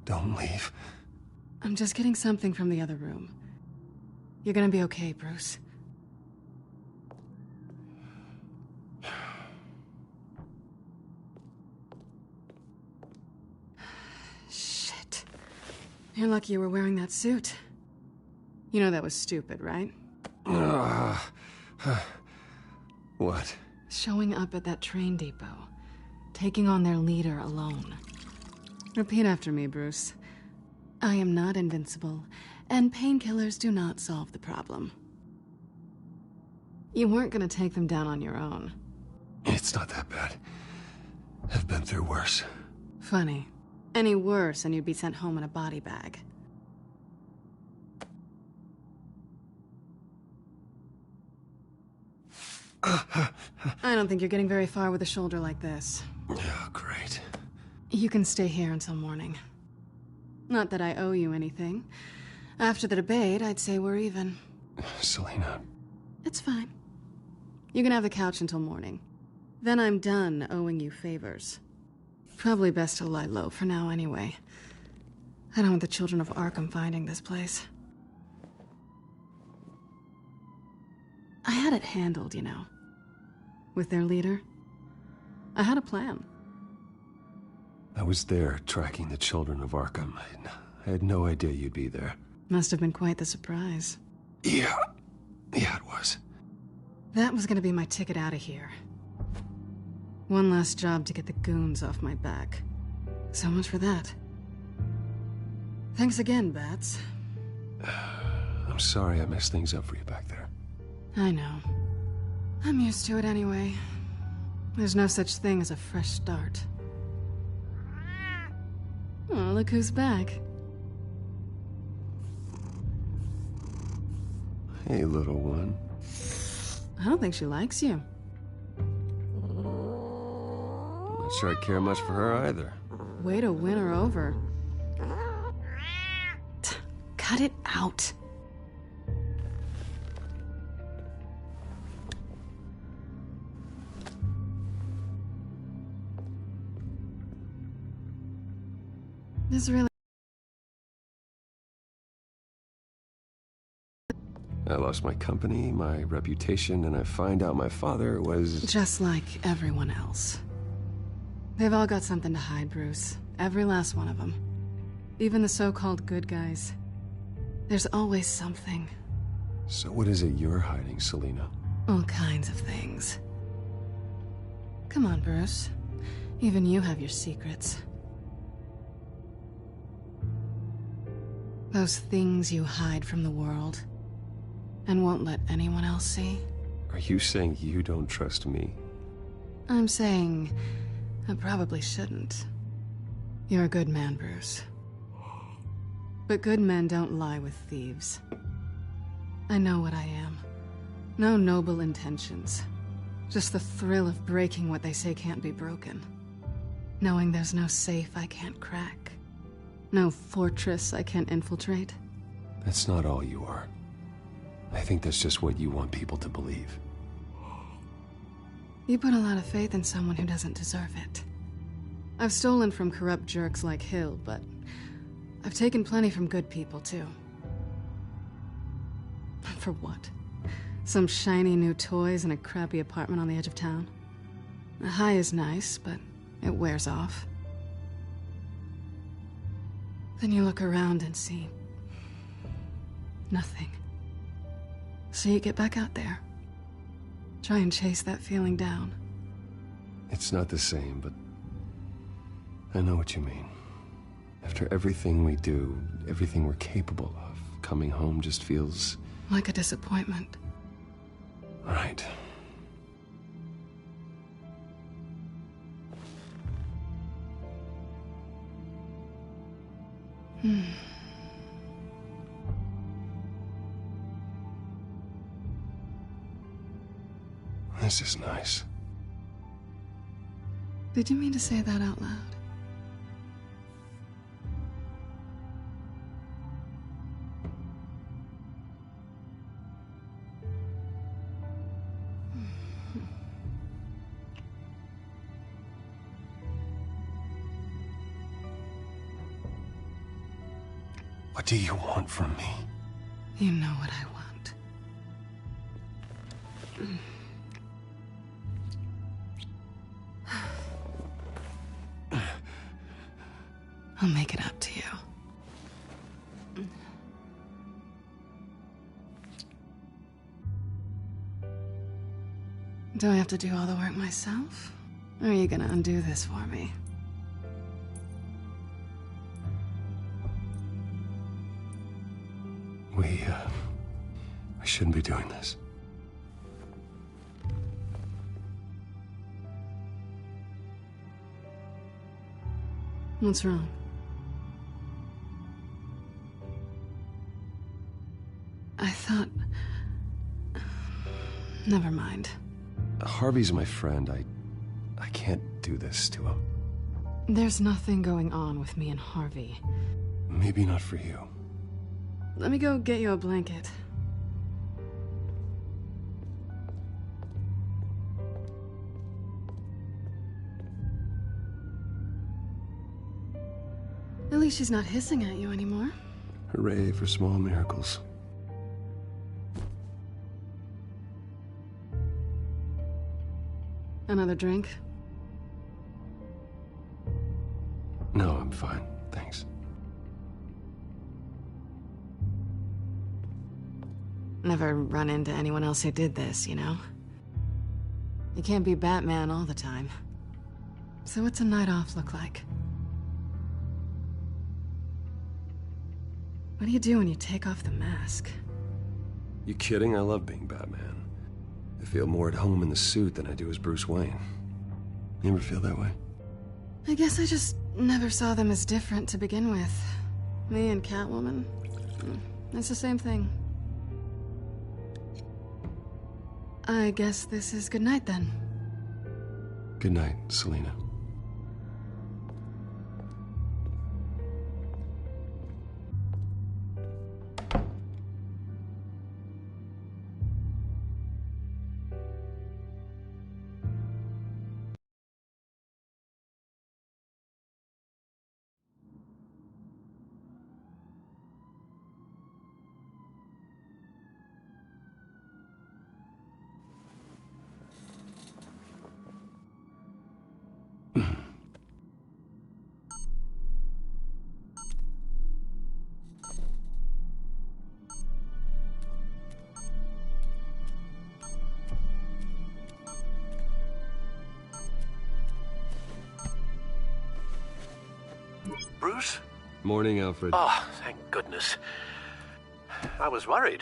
Don't leave. I'm just getting something from the other room. You're gonna be okay, Bruce. Shit. You're lucky you were wearing that suit. You know that was stupid, right? What? Showing up at that train depot. Taking on their leader alone. Repeat after me, Bruce. I am not invincible, and painkillers do not solve the problem. You weren't gonna take them down on your own. It's not that bad. I've been through worse. Funny. Any worse and you'd be sent home in a body bag. I don't think you're getting very far with a shoulder like this. Oh, great. You can stay here until morning. Not that I owe you anything. After the debate, I'd say we're even. Selena. It's fine. You can have the couch until morning. Then I'm done owing you favors. Probably best to lie low for now anyway. I don't want the children of Arkham finding this place. I had it handled, you know. With their leader. I had a plan. I was there tracking the children of Arkham. I had no idea you'd be there. Must have been quite the surprise. Yeah, it was. That was gonna be my ticket out of here. One last job to get the goons off my back. So much for that. Thanks again, Bats. I'm sorry I messed things up for you back there. I know. I'm used to it anyway. There's no such thing as a fresh start. Oh, look who's back. Hey, little one. I don't think she likes you. I'm not sure I care much for her either. Way to win her over. Cut it out. This really... I lost my company, my reputation, and I find out my father was... Just like everyone else. They've all got something to hide, Bruce. Every last one of them. Even the so-called good guys. There's always something. So what is it you're hiding, Selina? All kinds of things. Come on, Bruce. Even you have your secrets. Those things you hide from the world and won't let anyone else see. Are you saying you don't trust me? I'm saying I probably shouldn't. You're a good man, Bruce. But good men don't lie with thieves. I know what I am. No noble intentions. Just the thrill of breaking what they say can't be broken. Knowing there's no safe I can't crack. No fortress I can't infiltrate. That's not all you are. I think that's just what you want people to believe. You put a lot of faith in someone who doesn't deserve it. I've stolen from corrupt jerks like Hill, but I've taken plenty from good people, too. For what? Some shiny new toys and a crappy apartment on the edge of town? A high is nice, but it wears off. Then you look around and see nothing. So you get back out there. Try and chase that feeling down. It's not the same, but I know what you mean. After everything we do, everything we're capable of, coming home just feels... like a disappointment. Right. This is nice. Did you mean to say that out loud? What do you want from me? You know what I want. I'll make it up to you. Do I have to do all the work myself? Or are you gonna undo this for me? We shouldn't be doing this. What's wrong? I thought... Never mind. Harvey's my friend. I can't do this to him. There's nothing going on with me and Harvey. Maybe not for you. Let me go get you a blanket. At least she's not hissing at you anymore. Hooray for small miracles. Another drink? No, I'm fine. Thanks. Never run into anyone else who did this, you know? You can't be Batman all the time. So what's a night off look like? What do you do when you take off the mask? You kidding? I love being Batman. I feel more at home in the suit than I do as Bruce Wayne. You ever feel that way? I guess I just never saw them as different to begin with. Me and Catwoman, it's the same thing. I guess this is good night then. Good night, Selina. Bruce? Morning, Alfred. Oh, thank goodness. I was worried.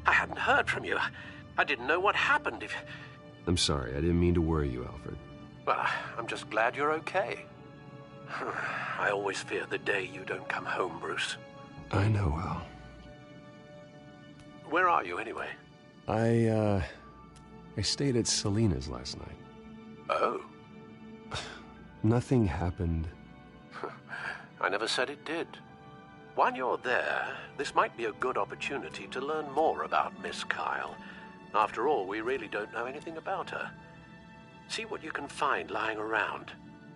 I hadn't heard from you. I didn't know what happened. I'm sorry, I didn't mean to worry you, Alfred. Well, I'm just glad you're okay. I always fear the day you don't come home, Bruce. I know, Al. Where are you, anyway? I stayed at Selina's last night. Oh. Nothing happened. I never said it did. While you're there, this might be a good opportunity to learn more about Miss Kyle. After all, we really don't know anything about her. See what you can find lying around.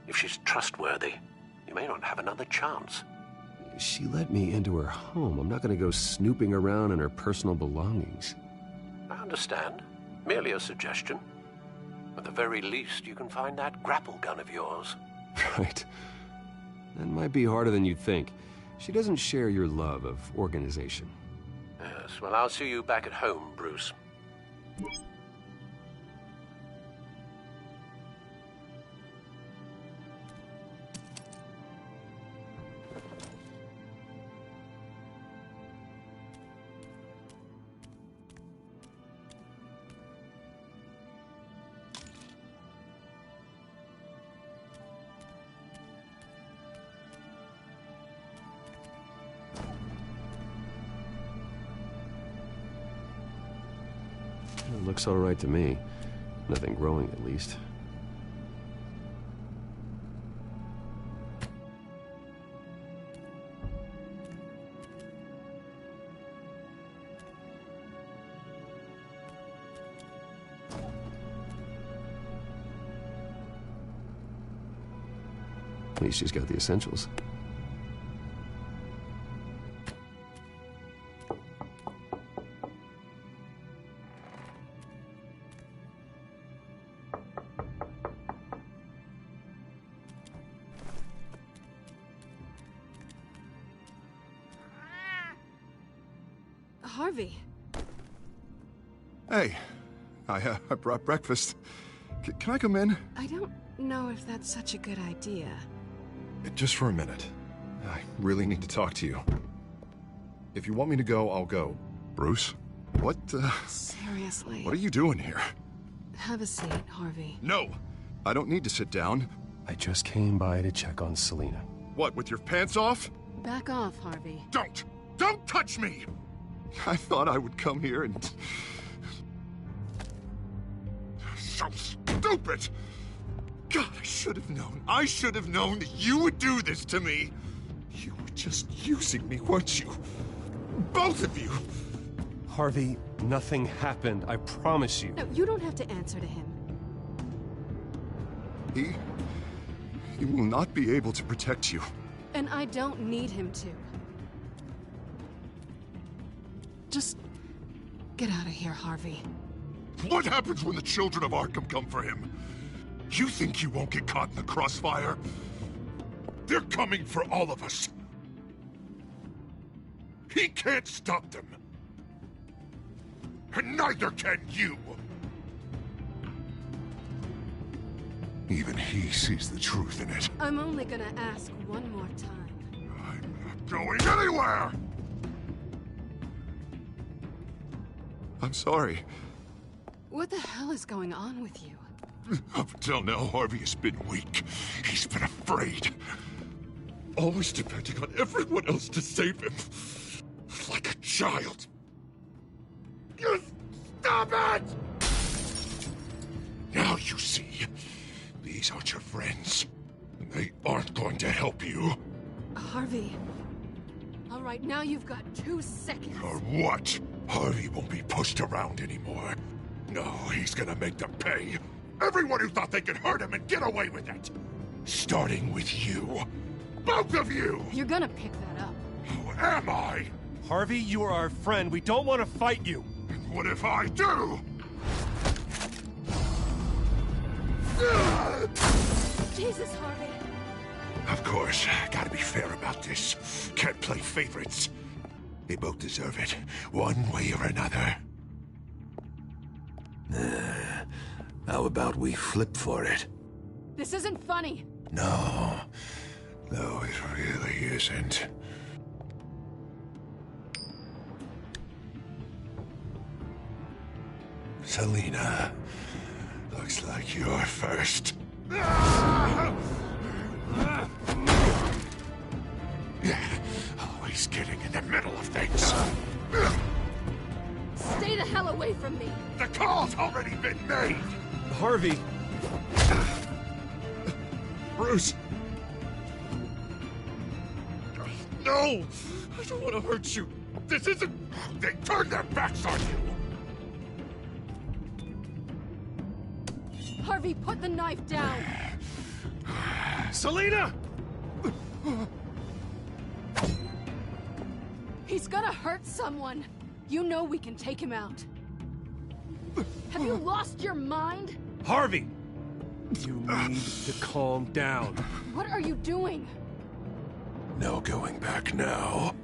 If she's trustworthy, you may not have another chance. She let me into her home. I'm not going to go snooping around in her personal belongings. I understand. Merely a suggestion. At the very least, you can find that grapple gun of yours. Right. That might be harder than you'd think. She doesn't share your love of organization. Yes, well, I'll see you back at home, Bruce. It looks all right to me. Nothing growing, at least. At least she's got the essentials. Harvey. Hey, I brought breakfast. Can I come in? I don't know if that's such a good idea. Just for a minute. I really need to talk to you. If you want me to go, I'll go. Bruce? What, Seriously. What are you doing here? Have a seat, Harvey. No! I don't need to sit down. I just came by to check on Selina. What, with your pants off? Back off, Harvey. Don't! Don't touch me! I thought I would come here and... So stupid! God, I should have known. I should have known that you would do this to me. You were just using me, weren't you? Both of you! Harvey, nothing happened. I promise you. No, you don't have to answer to him. He will not be able to protect you. And I don't need him to. Just get out of here, Harvey. What happens when the children of Arkham come for him? You think he won't get caught in the crossfire? They're coming for all of us. He can't stop them. And neither can you. Even he sees the truth in it. I'm only gonna ask one more time. I'm not going anywhere! I'm sorry. What the hell is going on with you? Up until now, Harvey has been weak. He's been afraid. Always depending on everyone else to save him. Like a child. You stop it! Now you see. These aren't your friends. And they aren't going to help you. Harvey. All right, now you've got 2 seconds. Or what? Harvey won't be pushed around anymore. No, he's gonna make them pay. Everyone who thought they could hurt him and get away with it. Starting with you. Both of you! You're gonna pick that up. Who am I? Harvey, you are our friend. We don't want to fight you. And what if I do? Jesus, Harvey. Of course, gotta be fair about this. Can't play favorites. They both deserve it, one way or another. How about we flip for it? This isn't funny. No, it really isn't. Selina, looks like you're first. Always getting in the middle of things. Stay the hell away from me. The call's already been made. Harvey. Bruce. No! I don't want to hurt you. This isn't... They turned their backs on you. Harvey, put the knife down. Selina! He's gonna hurt someone. You know we can take him out. Have you lost your mind? Harvey! You need to calm down. What are you doing? No going back now.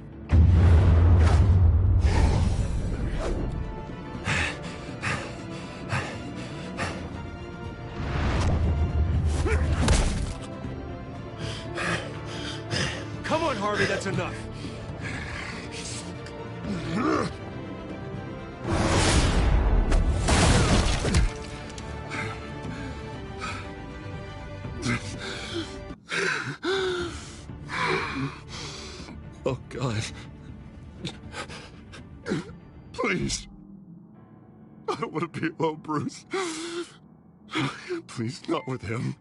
Come on, Harvey, that's enough. Oh, God. Please. I don't want to be alone, Bruce. Please, not with him.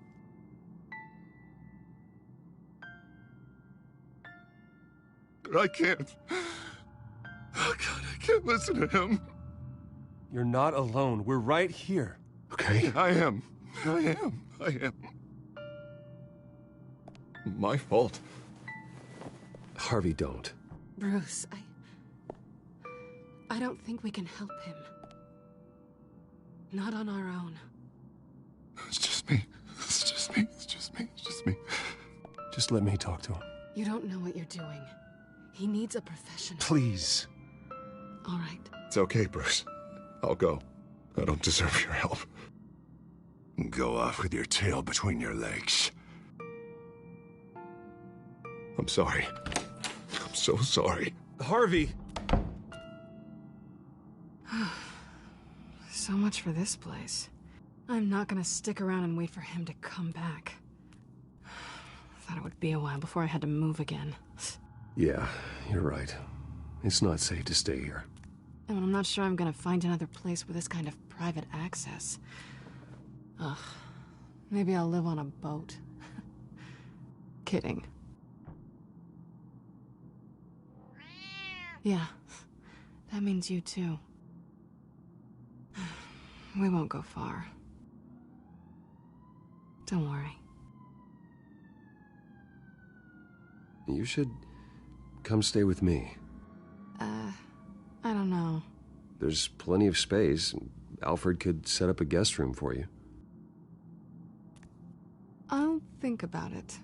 I can't. Oh, God, I can't listen to him. You're not alone. We're right here. Okay, I am. My fault. Harvey, don't. Bruce, I don't think we can help him. Not on our own. It's just me. Just let me talk to him. You don't know what you're doing. He needs a professional. Please. All right. It's okay, Bruce. I'll go. I don't deserve your help. Go off with your tail between your legs. I'm sorry. I'm so sorry. Harvey! So much for this place. I'm not gonna stick around and wait for him to come back. Thought it would be a while before I had to move again. Yeah, you're right. It's not safe to stay here. And I'm not sure I'm gonna find another place with this kind of private access. Ugh. Maybe I'll live on a boat. Kidding. Yeah. That means you too. We won't go far. Don't worry. You should come stay with me. I don't know. There's plenty of space. Alfred could set up a guest room for you. I'll think about it.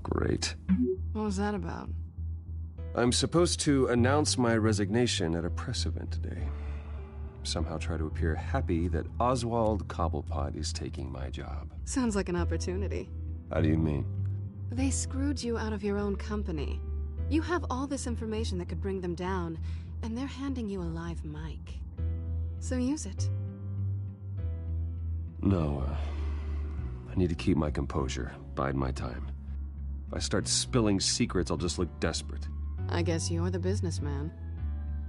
Great. What was that about? I'm supposed to announce my resignation at a press event today. Somehow try to appear happy that Oswald Cobblepot is taking my job. Sounds like an opportunity. How do you mean? They screwed you out of your own company. You have all this information that could bring them down, and they're handing you a live mic. So use it. No, I need to keep my composure, bide my time. If I start spilling secrets, I'll just look desperate. I guess you're the businessman.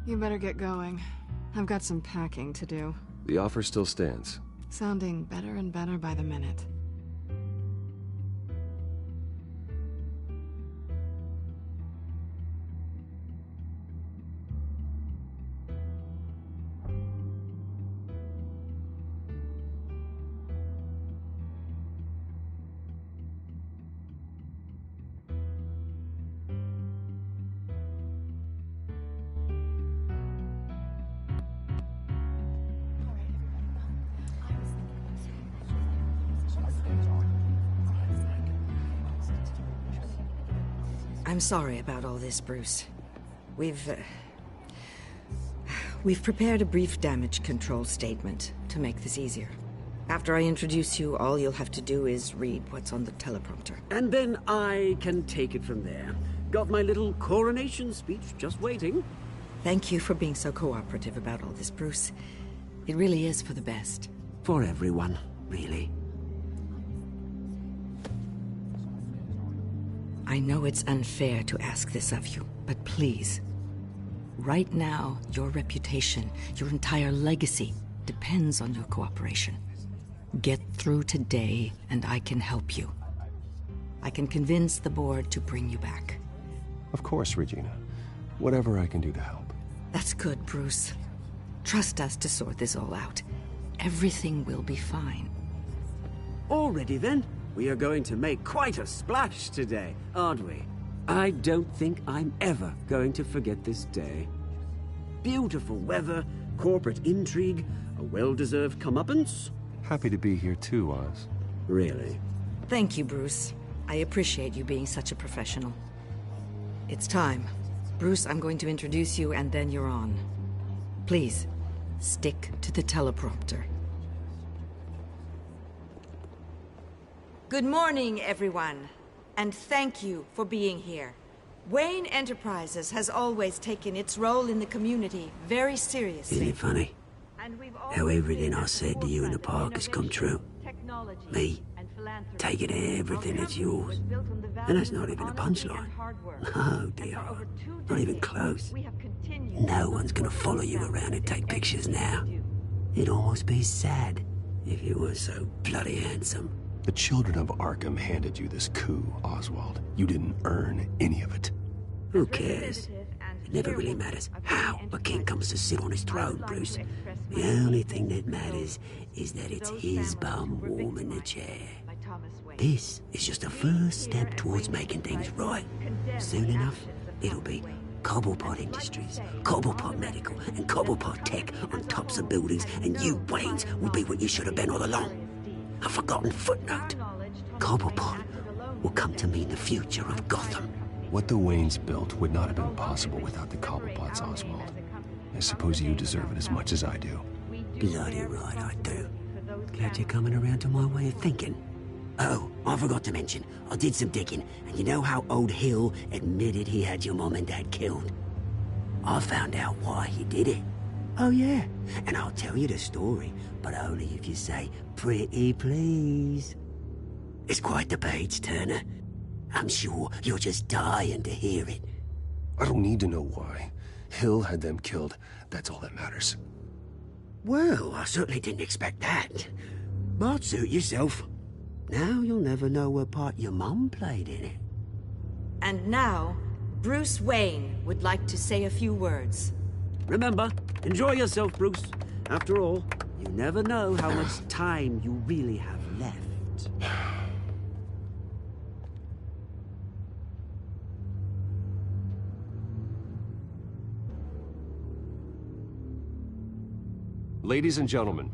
You better get going. I've got some packing to do. The offer still stands. Sounding better and better by the minute. I'm sorry about all this, Bruce. We've prepared a brief damage control statement to make this easier. After I introduce you, all you'll have to do is read what's on the teleprompter. And then I can take it from there. Got my little coronation speech just waiting. Thank you for being so cooperative about all this, Bruce. It really is for the best. For everyone, really. I know it's unfair to ask this of you, but please. Right now, your reputation, your entire legacy, depends on your cooperation. Get through today, and I can help you. I can convince the board to bring you back. Of course, Regina. Whatever I can do to help. That's good, Bruce. Trust us to sort this all out. Everything will be fine. Already then? We are going to make quite a splash today, aren't we? I don't think I'm ever going to forget this day. Beautiful weather, corporate intrigue, a well-deserved comeuppance. Happy to be here too, Oz. Really? Thank you, Bruce. I appreciate you being such a professional. It's time. Bruce, I'm going to introduce you and then you're on. Please, stick to the teleprompter. Good morning, everyone, and thank you for being here. Wayne Enterprises has always taken its role in the community very seriously. Isn't it funny? How everything I said to you in the park has come true. Me, taking everything that's yours. And that's not even a punchline. No, dear. Not even close. No one's gonna follow you around and take pictures now. It'd almost be sad if you were so bloody handsome. The children of Arkham handed you this coup, Oswald. You didn't earn any of it. Who cares? It never really matters how a king comes to sit on his throne, Bruce. The only thing that matters is that it's his bum warm in the chair. This is just a first step towards making things right. Soon enough, it'll be Cobblepot Industries, Cobblepot Medical, and Cobblepot Tech on tops of buildings, and you, Waynes, will be what you should have been all along. A forgotten footnote. Cobblepot will come to mean the future of Gotham. What the Waynes built would not have been possible without the Cobblepots, Oswald. I suppose you deserve it as much as I do. Bloody right I do. Glad you're coming around to my way of thinking. Oh, I forgot to mention, I did some digging, and you know how old Hill admitted he had your mom and dad killed? I found out why he did it. Oh yeah, and I'll tell you the story, but only if you say, pretty please. It's quite the page, Turner. I'm sure you're just dying to hear it. I don't need to know why. Hill had them killed. That's all that matters. Well, I certainly didn't expect that. But suit yourself. Now you'll never know what part your mum played in it. And now, Bruce Wayne would like to say a few words. Remember, enjoy yourself, Bruce. After all, you never know how much time you really have left. Ladies and gentlemen,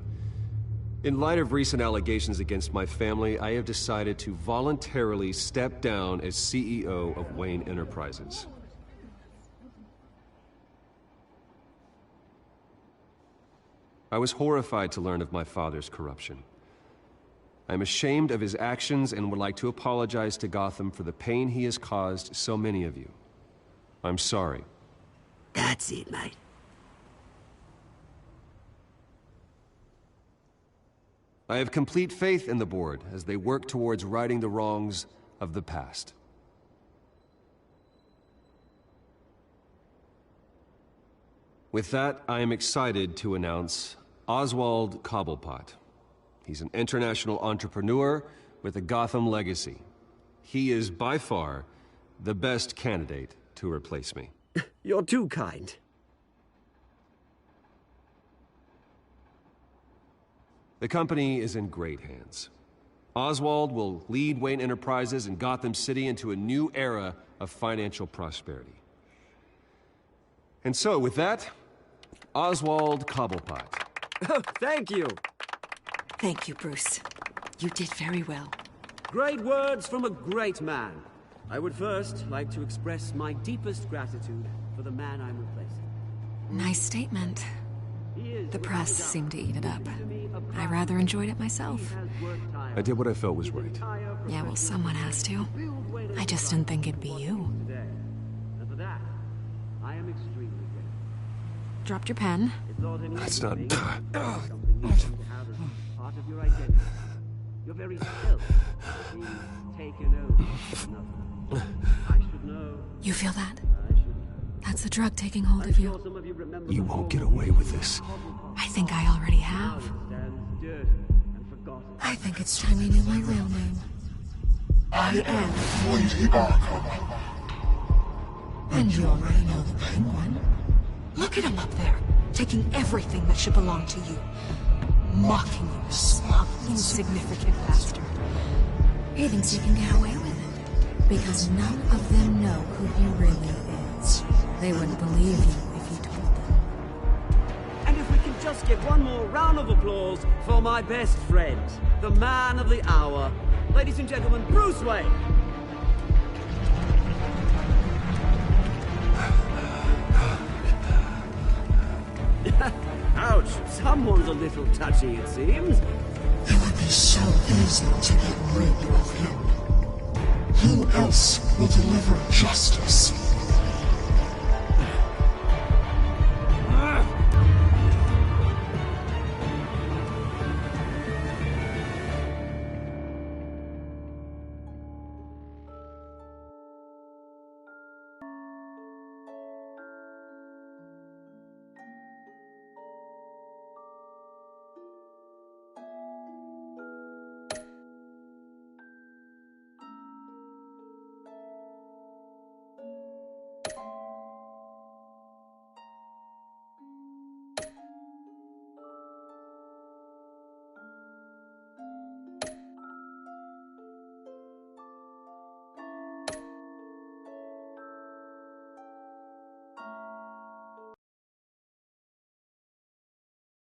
in light of recent allegations against my family, I have decided to voluntarily step down as CEO of Wayne Enterprises. I was horrified to learn of my father's corruption. I am ashamed of his actions and would like to apologize to Gotham for the pain he has caused so many of you. I'm sorry. That's it, mate. I have complete faith in the board as they work towards righting the wrongs of the past. With that, I am excited to announce Oswald Cobblepot. He's an international entrepreneur with a Gotham legacy. He is by far the best candidate to replace me. You're too kind. The company is in great hands. Oswald will lead Wayne Enterprises and Gotham City into a new era of financial prosperity. And so, with that, Oswald Cobblepot. Oh, thank you. Thank you, Bruce. You did very well. Great words from a great man. I would first like to express my deepest gratitude for the man I'm replacing. Nice statement. The press seemed to eat it up. I rather enjoyed it myself. I did what I felt was right. Yeah, well, someone has to. I just didn't think it'd be you. And for that, I am extremely grateful. Dropped your pen. That's not... Something you seem to have as part of your identity. Your very self being taken over by another. I should know. You feel that? That's the drug taking hold of you. You won't get away with this. I think I already have. I think it's time you knew my real name. I am Lady Arkham. And you already know the Penguin. Look at him up there, taking everything that should belong to you. Mocking you, smug, insignificant bastard. He thinks he can get away with it. Because none of them know who he really is. They wouldn't believe you if you told them. And if we can just get one more round of applause for my best friend, the man of the hour, ladies and gentlemen, Bruce Wayne. Ouch, someone's a little touchy, it seems. It would be so easy to get rid of him. Who else will deliver justice?